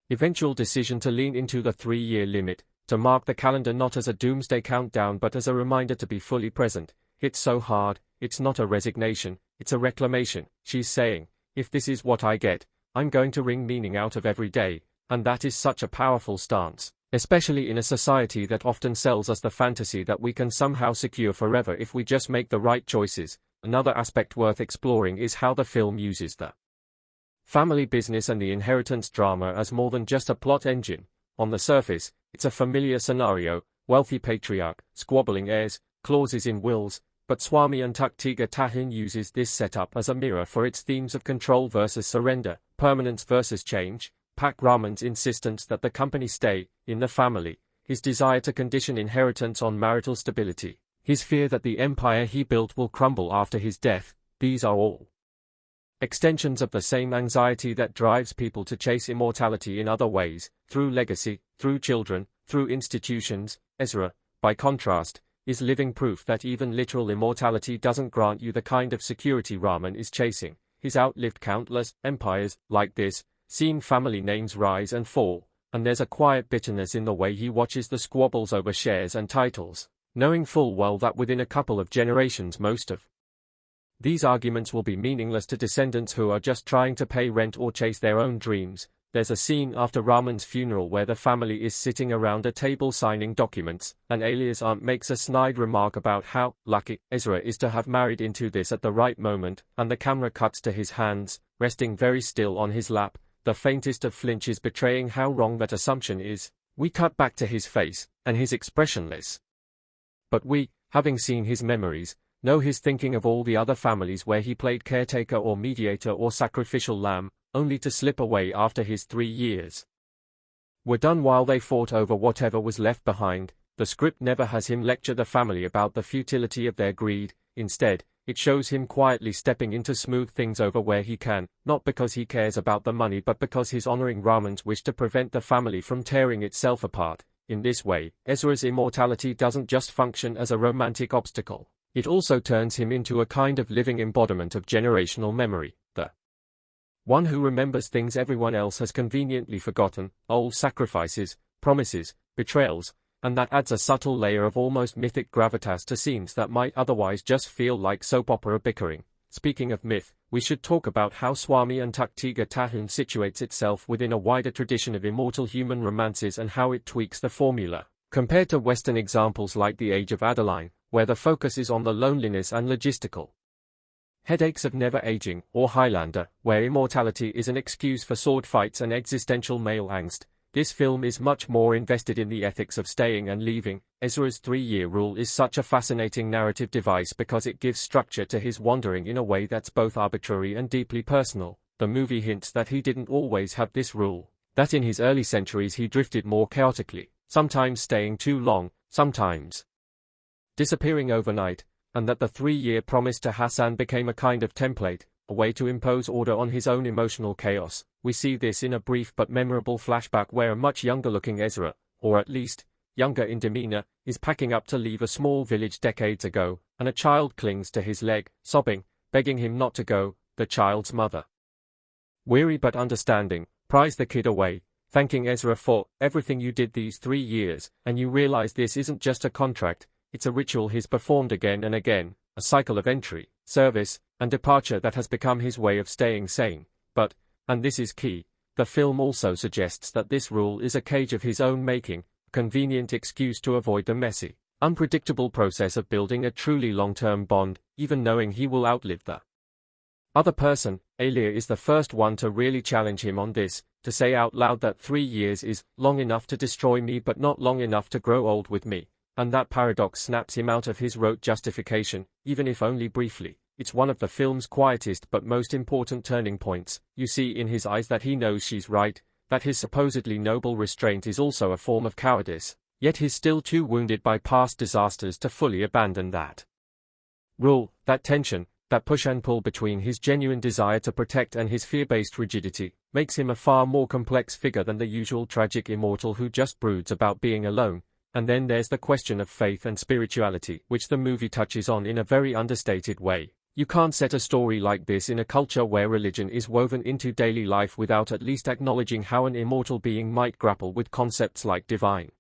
eventual decision to lean into the 3-year limit, to mark the calendar not as a doomsday countdown but as a reminder to be fully present, hits so hard. It's not a resignation, it's a reclamation. She's saying, if this is what I get, I'm going to wring meaning out of every day, and that is such a powerful stance, especially in a society that often sells us the fantasy that we can somehow secure forever if we just make the right choices. Another aspect worth exploring is how the film uses the family business and the inheritance drama as more than just a plot engine. On the surface, it's a familiar scenario, wealthy patriarch, squabbling heirs, clauses in wills, but Suami Untuk Tiga Tahun uses this setup as a mirror for its themes of control versus surrender, permanence versus change, Pak Rahman's insistence that the company stay in the family, his desire to condition inheritance on marital stability, his fear that the empire he built will crumble after his death. These are all extensions of the same anxiety that drives people to chase immortality in other ways, through legacy, through children, through institutions. Ezra, by contrast, is living proof that even literal immortality doesn't grant you the kind of security Rahman is chasing. He's outlived countless empires like this, seen family names rise and fall, and there's a quiet bitterness in the way he watches the squabbles over shares and titles, knowing full well that within a couple of generations most of these arguments will be meaningless to descendants who are just trying to pay rent or chase their own dreams. There's a scene after Rahman's funeral where the family is sitting around a table signing documents, and Alia's aunt makes a snide remark about how lucky Ezra is to have married into this at the right moment, and the camera cuts to his hands, resting very still on his lap, the faintest of flinches betraying how wrong that assumption is. We cut back to his face, and he's expressionless. But we, having seen his memories, know he's thinking of all the other families where he played caretaker or mediator or sacrificial lamb, only to slip away after his 3 years were done while they fought over whatever was left behind. The script never has him lecture the family about the futility of their greed. Instead, it shows him quietly stepping in to smooth things over where he can, not because he cares about the money but because he's honoring Rahman's wish to prevent the family from tearing itself apart. In this way, Ezra's immortality doesn't just function as a romantic obstacle. It also turns him into a kind of living embodiment of generational memory, the one who remembers things everyone else has conveniently forgotten, old sacrifices, promises, betrayals, and that adds a subtle layer of almost mythic gravitas to scenes that might otherwise just feel like soap opera bickering. Speaking of myth, we should talk about how Suami Untuk Tiga Tahun situates itself within a wider tradition of immortal human romances and how it tweaks the formula, compared to Western examples like The Age of Adeline, where the focus is on the loneliness and logistical headaches of never aging, or Highlander, where immortality is an excuse for sword fights and existential male angst. This film is much more invested in the ethics of staying and leaving. Ezra's 3-year rule is such a fascinating narrative device because it gives structure to his wandering in a way that's both arbitrary and deeply personal. The movie hints that he didn't always have this rule, that in his early centuries he drifted more chaotically, sometimes staying too long, sometimes disappearing overnight, and that the 3-year promise to Hassan became a kind of template, a way to impose order on his own emotional chaos. We see this in a brief but memorable flashback where a much younger-looking Ezra, or at least, younger in demeanor, is packing up to leave a small village decades ago, and a child clings to his leg, sobbing, begging him not to go. The child's mother, weary but understanding, pries the kid away, thanking Ezra for everything you did these 3 years, and you realize this isn't just a contract, it's a ritual he's performed again and again, a cycle of entry, service, and departure that has become his way of staying sane. But, and this is key, the film also suggests that this rule is a cage of his own making, a convenient excuse to avoid the messy, unpredictable process of building a truly long-term bond, even knowing he will outlive the other person. Elia is the first one to really challenge him on this, to say out loud that 3 years is long enough to destroy me but not long enough to grow old with me, and that paradox snaps him out of his rote justification, even if only briefly. It's one of the film's quietest but most important turning points. You see in his eyes that he knows she's right, that his supposedly noble restraint is also a form of cowardice, yet he's still too wounded by past disasters to fully abandon that rule. That tension, that push and pull between his genuine desire to protect and his fear-based rigidity, makes him a far more complex figure than the usual tragic immortal who just broods about being alone. And then there's the question of faith and spirituality, which the movie touches on in a very understated way. You can't set a story like this in a culture where religion is woven into daily life without at least acknowledging how an immortal being might grapple with concepts like divine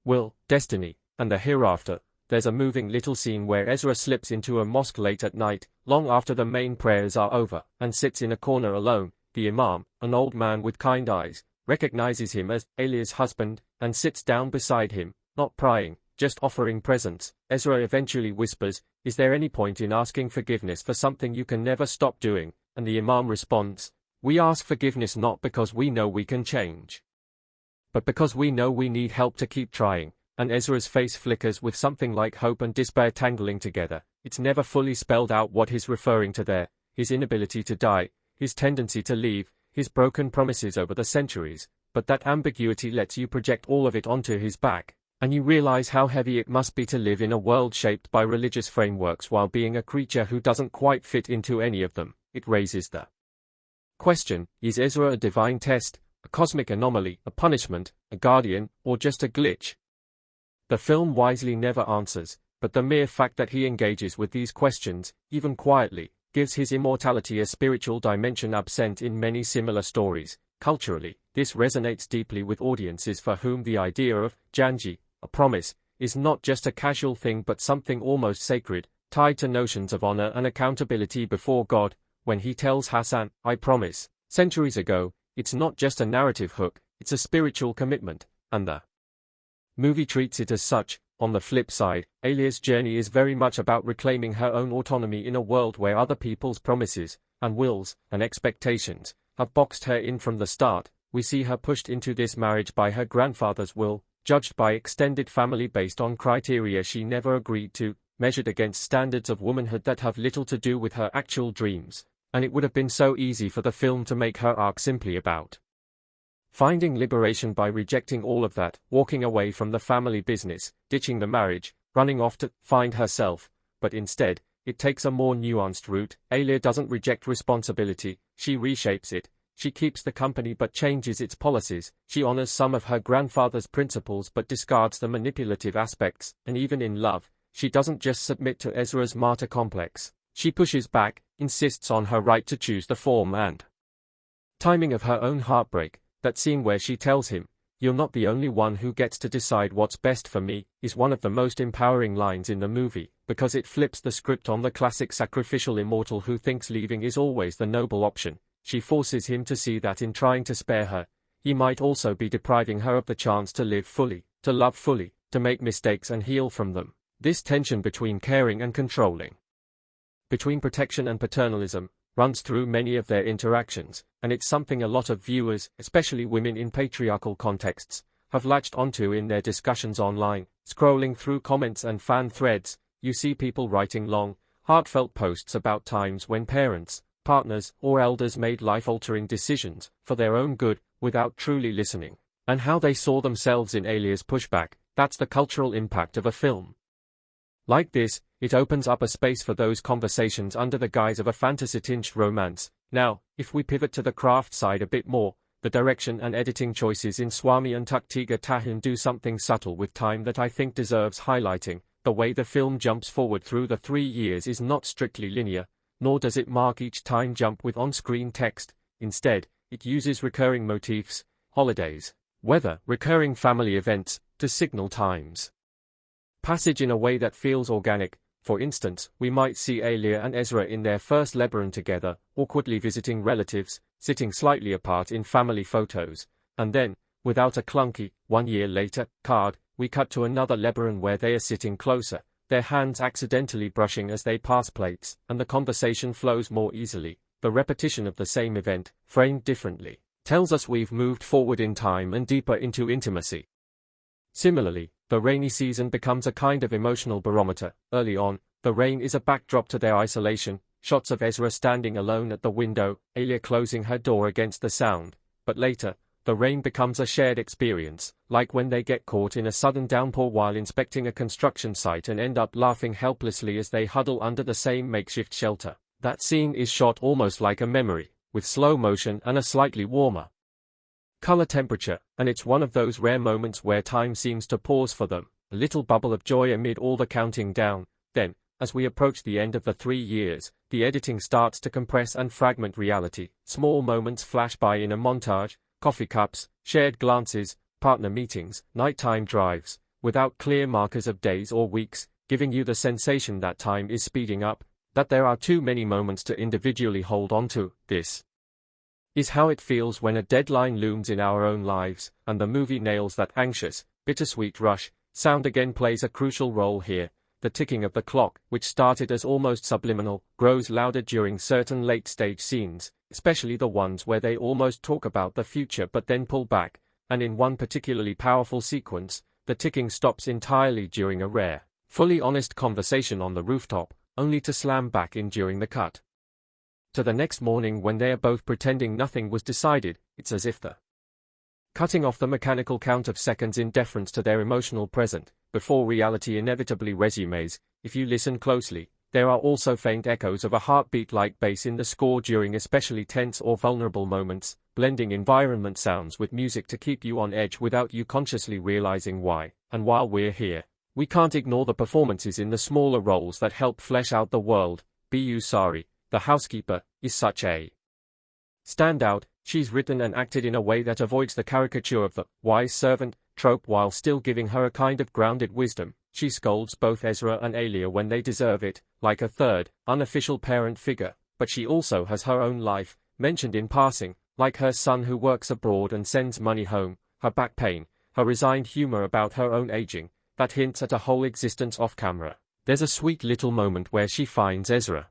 will, destiny, and the hereafter. There's a moving little scene where Ezra slips into a mosque late at night, long after the main prayers are over, and sits in a corner alone. The imam, an old man with kind eyes, recognizes him as Elia's husband, and sits down beside him, not prying, just offering presents. Ezra eventually whispers, "Is there any point in asking forgiveness for something you can never stop doing?" And the imam responds, "We ask forgiveness not because we know we can change, but because we know we need help to keep trying." And Ezra's face flickers with something like hope and despair tangling together. It's never fully spelled out what he's referring to there: his inability to die, his tendency to leave, his broken promises over the centuries, but that ambiguity lets you project all of it onto his back, and you realize how heavy it must be to live in a world shaped by religious frameworks while being a creature who doesn't quite fit into any of them. It raises the question: is Ezra a divine test, a cosmic anomaly, a punishment, a guardian, or just a glitch? The film wisely never answers, but the mere fact that he engages with these questions, even quietly, gives his immortality a spiritual dimension absent in many similar stories. Culturally, this resonates deeply with audiences for whom the idea of janji, a promise, is not just a casual thing but something almost sacred, tied to notions of honor and accountability before God. When he tells Hassan, "I promise," centuries ago, it's not just a narrative hook, it's a spiritual commitment, and the movie treats it as such. On the flip side, Elia's journey is very much about reclaiming her own autonomy in a world where other people's promises, and wills, and expectations, have boxed her in from the start. We see her pushed into this marriage by her grandfather's will, judged by extended family based on criteria she never agreed to, measured against standards of womanhood that have little to do with her actual dreams. And it would have been so easy for the film to make her arc simply about finding liberation by rejecting all of that, walking away from the family business, ditching the marriage, running off to find herself. But instead, it takes a more nuanced route. Alia doesn't reject responsibility, she reshapes it. She keeps the company but changes its policies. She honors some of her grandfather's principles but discards the manipulative aspects, and even in love, she doesn't just submit to Ezra's martyr complex. She pushes back, insists on her right to choose the form and timing of her own heartbreak. That scene where she tells him, "You're not the only one who gets to decide what's best for me," is one of the most empowering lines in the movie, because it flips the script on the classic sacrificial immortal who thinks leaving is always the noble option. She forces him to see that in trying to spare her, he might also be depriving her of the chance to live fully, to love fully, to make mistakes and heal from them. This tension between caring and controlling, between protection and paternalism, runs through many of their interactions, and it's something a lot of viewers, especially women in patriarchal contexts, have latched onto in their discussions online. Scrolling through comments and fan threads, you see people writing long, heartfelt posts about times when parents, partners, or elders made life-altering decisions for their own good without truly listening, and how they saw themselves in Alia's pushback. That's the cultural impact of a film like this. It opens up a space for those conversations under the guise of a fantasy-tinged romance. Now, if we pivot to the craft side a bit more, the direction and editing choices in Suami Untuk Tiga Tahun do something subtle with time that I think deserves highlighting. The way the film jumps forward through the 3 years is not strictly linear, nor does it mark each time jump with on-screen text. Instead, it uses recurring motifs, holidays, weather, recurring family events, to signal time's passage in a way that feels organic. For instance, we might see Alia and Ezra in their first Lebanon together, awkwardly visiting relatives, sitting slightly apart in family photos, and then, without a clunky, 1 year later, card, we cut to another Lebanon where they are sitting closer, their hands accidentally brushing as they pass plates, and the conversation flows more easily. The repetition of the same event, framed differently, tells us we've moved forward in time and deeper into intimacy. Similarly, the rainy season becomes a kind of emotional barometer. Early on, the rain is a backdrop to their isolation, shots of Ezra standing alone at the window, Alia closing her door against the sound. But later, the rain becomes a shared experience, like when they get caught in a sudden downpour while inspecting a construction site and end up laughing helplessly as they huddle under the same makeshift shelter. That scene is shot almost like a memory, with slow motion and a slightly warmer color temperature, and it's one of those rare moments where time seems to pause for them, a little bubble of joy amid all the counting down. Then, as we approach the end of the 3 years, the editing starts to compress and fragment reality. Small moments flash by in a montage, coffee cups, shared glances, partner meetings, nighttime drives, without clear markers of days or weeks, giving you the sensation that time is speeding up, that there are too many moments to individually hold on to. This is how it feels when a deadline looms in our own lives, and the movie nails that anxious, bittersweet rush. Sound again plays a crucial role here. The ticking of the clock, which started as almost subliminal, grows louder during certain late-stage scenes, especially the ones where they almost talk about the future but then pull back, and in one particularly powerful sequence, the ticking stops entirely during a rare, fully honest conversation on the rooftop, only to slam back in during the cut to the next morning when they are both pretending nothing was decided. It's as if the cutting off the mechanical count of seconds in deference to their emotional present, before reality inevitably resumes. If you listen closely, there are also faint echoes of a heartbeat-like bass in the score during especially tense or vulnerable moments, blending environment sounds with music to keep you on edge without you consciously realizing why. And while we're here, we can't ignore the performances in the smaller roles that help flesh out the world. Bu Sari, the housekeeper, is such a standout. She's written and acted in a way that avoids the caricature of the wise servant trope while still giving her a kind of grounded wisdom. She scolds both Ezra and Alia when they deserve it, like a third, unofficial parent figure, but she also has her own life, mentioned in passing, like her son who works abroad and sends money home, her back pain, her resigned humor about her own aging, that hints at a whole existence off-camera. There's a sweet little moment where she finds Ezra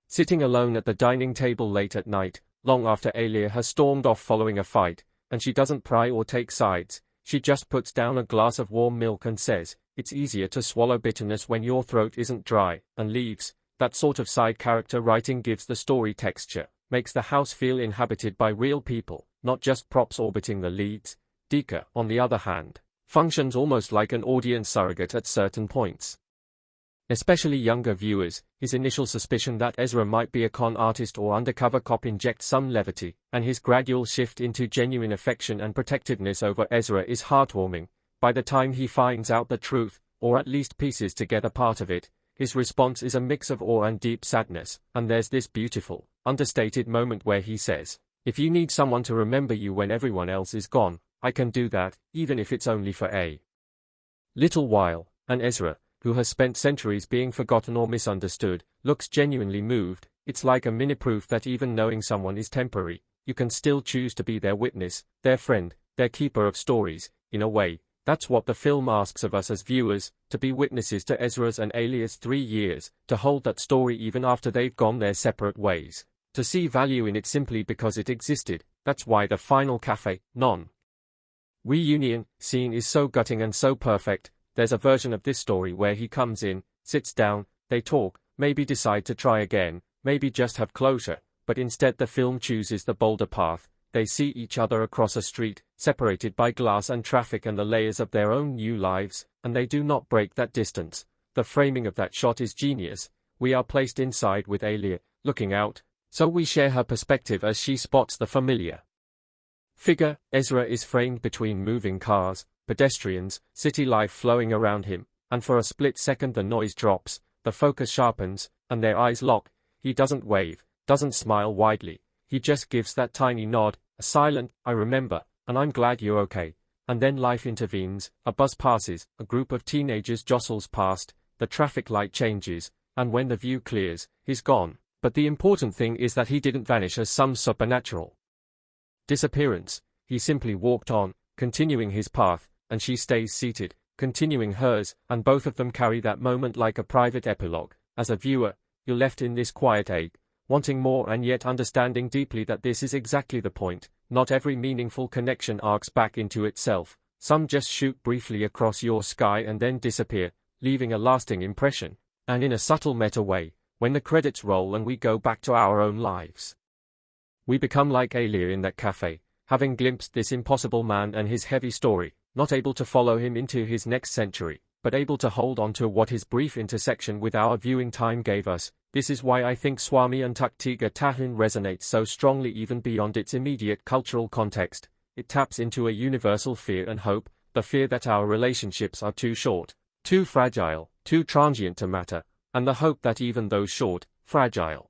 sitting alone at the dining table late at night, long after Alia has stormed off following a fight, and she doesn't pry or take sides. She just puts down a glass of warm milk and says, "It's easier to swallow bitterness when your throat isn't dry," and leaves. That sort of side character writing gives the story texture, makes the house feel inhabited by real people, not just props orbiting the leads. Dika, on the other hand, functions almost like an audience surrogate at certain points. Especially younger viewers, his initial suspicion that Ezra might be a con artist or undercover cop injects some levity, and his gradual shift into genuine affection and protectiveness over Ezra is heartwarming. By the time he finds out the truth, or at least pieces together part of it, his response is a mix of awe and deep sadness, and there's this beautiful, understated moment where he says, "If you need someone to remember you when everyone else is gone, I can do that, even if it's only for a little while," and Ezra, who has spent centuries being forgotten or misunderstood, looks genuinely moved. It's like a mini proof that even knowing someone is temporary, you can still choose to be their witness, their friend, their keeper of stories. In a way, that's what the film asks of us as viewers, to be witnesses to Ezra's and Alia's 3 years, to hold that story even after they've gone their separate ways, to see value in it simply because it existed. That's why the final cafe, reunion scene is so gutting and so perfect. There's a version of this story where he comes in, sits down, they talk, maybe decide to try again, maybe just have closure, but instead the film chooses the bolder path. They see each other across a street, separated by glass and traffic and the layers of their own new lives, and they do not break that distance. The framing of that shot is genius. We are placed inside with Alia, looking out, so we share her perspective as she spots the familiar figure. Ezra is framed between moving cars, pedestrians, city life flowing around him, and for a split second the noise drops, the focus sharpens, and their eyes lock. He doesn't wave, doesn't smile widely, he just gives that tiny nod, a silent, "I remember, and I'm glad you're okay." And then life intervenes, a bus passes, a group of teenagers jostles past, the traffic light changes, and when the view clears, he's gone. But the important thing is that he didn't vanish as some supernatural disappearance. He simply walked on, continuing his path, and she stays seated, continuing hers, and both of them carry that moment like a private epilogue. As a viewer, you're left in this quiet ache, wanting more and yet understanding deeply that this is exactly the point. Not every meaningful connection arcs back into itself. Some just shoot briefly across your sky and then disappear, leaving a lasting impression. And in a subtle meta way, when the credits roll and we go back to our own lives, we become like Alia in that cafe, having glimpsed this impossible man and his heavy story, not able to follow him into his next century, but able to hold on to what his brief intersection with our viewing time gave us. This is why I think Suami Untuk Tiga Tahun resonates so strongly even beyond its immediate cultural context. It taps into a universal fear and hope, the fear that our relationships are too short, too fragile, too transient to matter, and the hope that even those short, fragile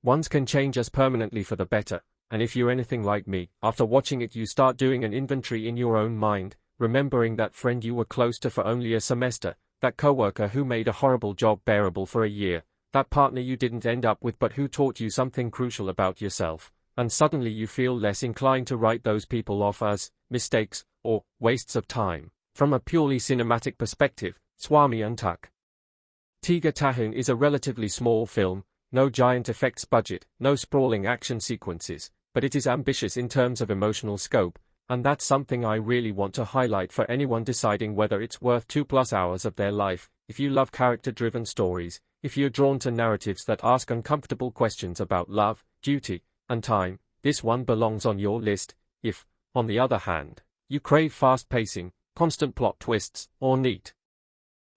ones can change us permanently for the better. And if you're anything like me, after watching it you start doing an inventory in your own mind, remembering that friend you were close to for only a semester, that coworker who made a horrible job bearable for a year, that partner you didn't end up with but who taught you something crucial about yourself, and suddenly you feel less inclined to write those people off as mistakes or wastes of time. From a purely cinematic perspective, Suami Untuk Tiga Tahun is a relatively small film, no giant effects budget, no sprawling action sequences, but it is ambitious in terms of emotional scope, and that's something I really want to highlight for anyone deciding whether it's worth 2+ hours of their life. If you love character-driven stories, if you're drawn to narratives that ask uncomfortable questions about love, duty, and time, this one belongs on your list. If, on the other hand, you crave fast pacing, constant plot twists, or neat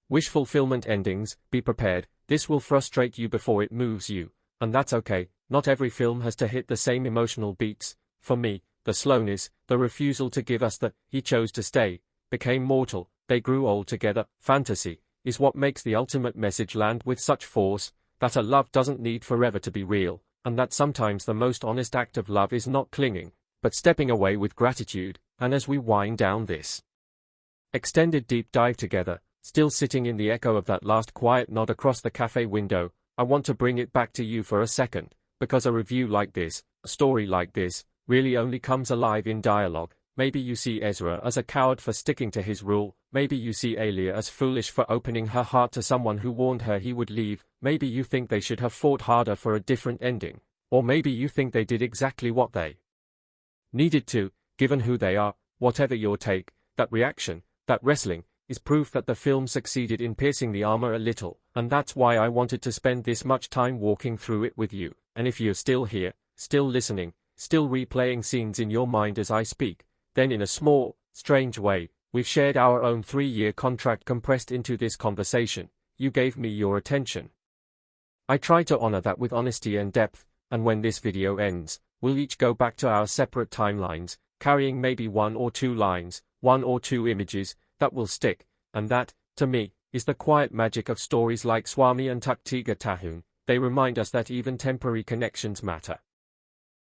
wish fulfillment endings, be prepared. This will frustrate you before it moves you, and that's okay. Not every film has to hit the same emotional beats. For me, the slowness, the refusal to give us the "he chose to stay, became mortal, they grew old together" fantasy, is what makes the ultimate message land with such force, that a love doesn't need forever to be real, and that sometimes the most honest act of love is not clinging, but stepping away with gratitude. And as we wind down this extended deep dive together, still sitting in the echo of that last quiet nod across the cafe window, I want to bring it back to you for a second, because a review like this, a story like this, really only comes alive in dialogue. Maybe you see Ezra as a coward for sticking to his rule, maybe you see Alia as foolish for opening her heart to someone who warned her he would leave, maybe you think they should have fought harder for a different ending, or maybe you think they did exactly what they needed to, given who they are. Whatever your take, that reaction, that wrestling, is proof that the film succeeded in piercing the armor a little, and that's why I wanted to spend this much time walking through it with you. And if you're still here, still listening, still replaying scenes in your mind as I speak, then in a small, strange way, we've shared our own 3-year contract compressed into this conversation. you gave me your attention. I try to honor that with honesty and depth, and when this video ends, we'll each go back to our separate timelines, carrying maybe 1 or 2 lines, 1 or 2 images, that will stick, and that, to me, is the quiet magic of stories like Suami Untuk Tiga Tahun. They remind us that even temporary connections matter.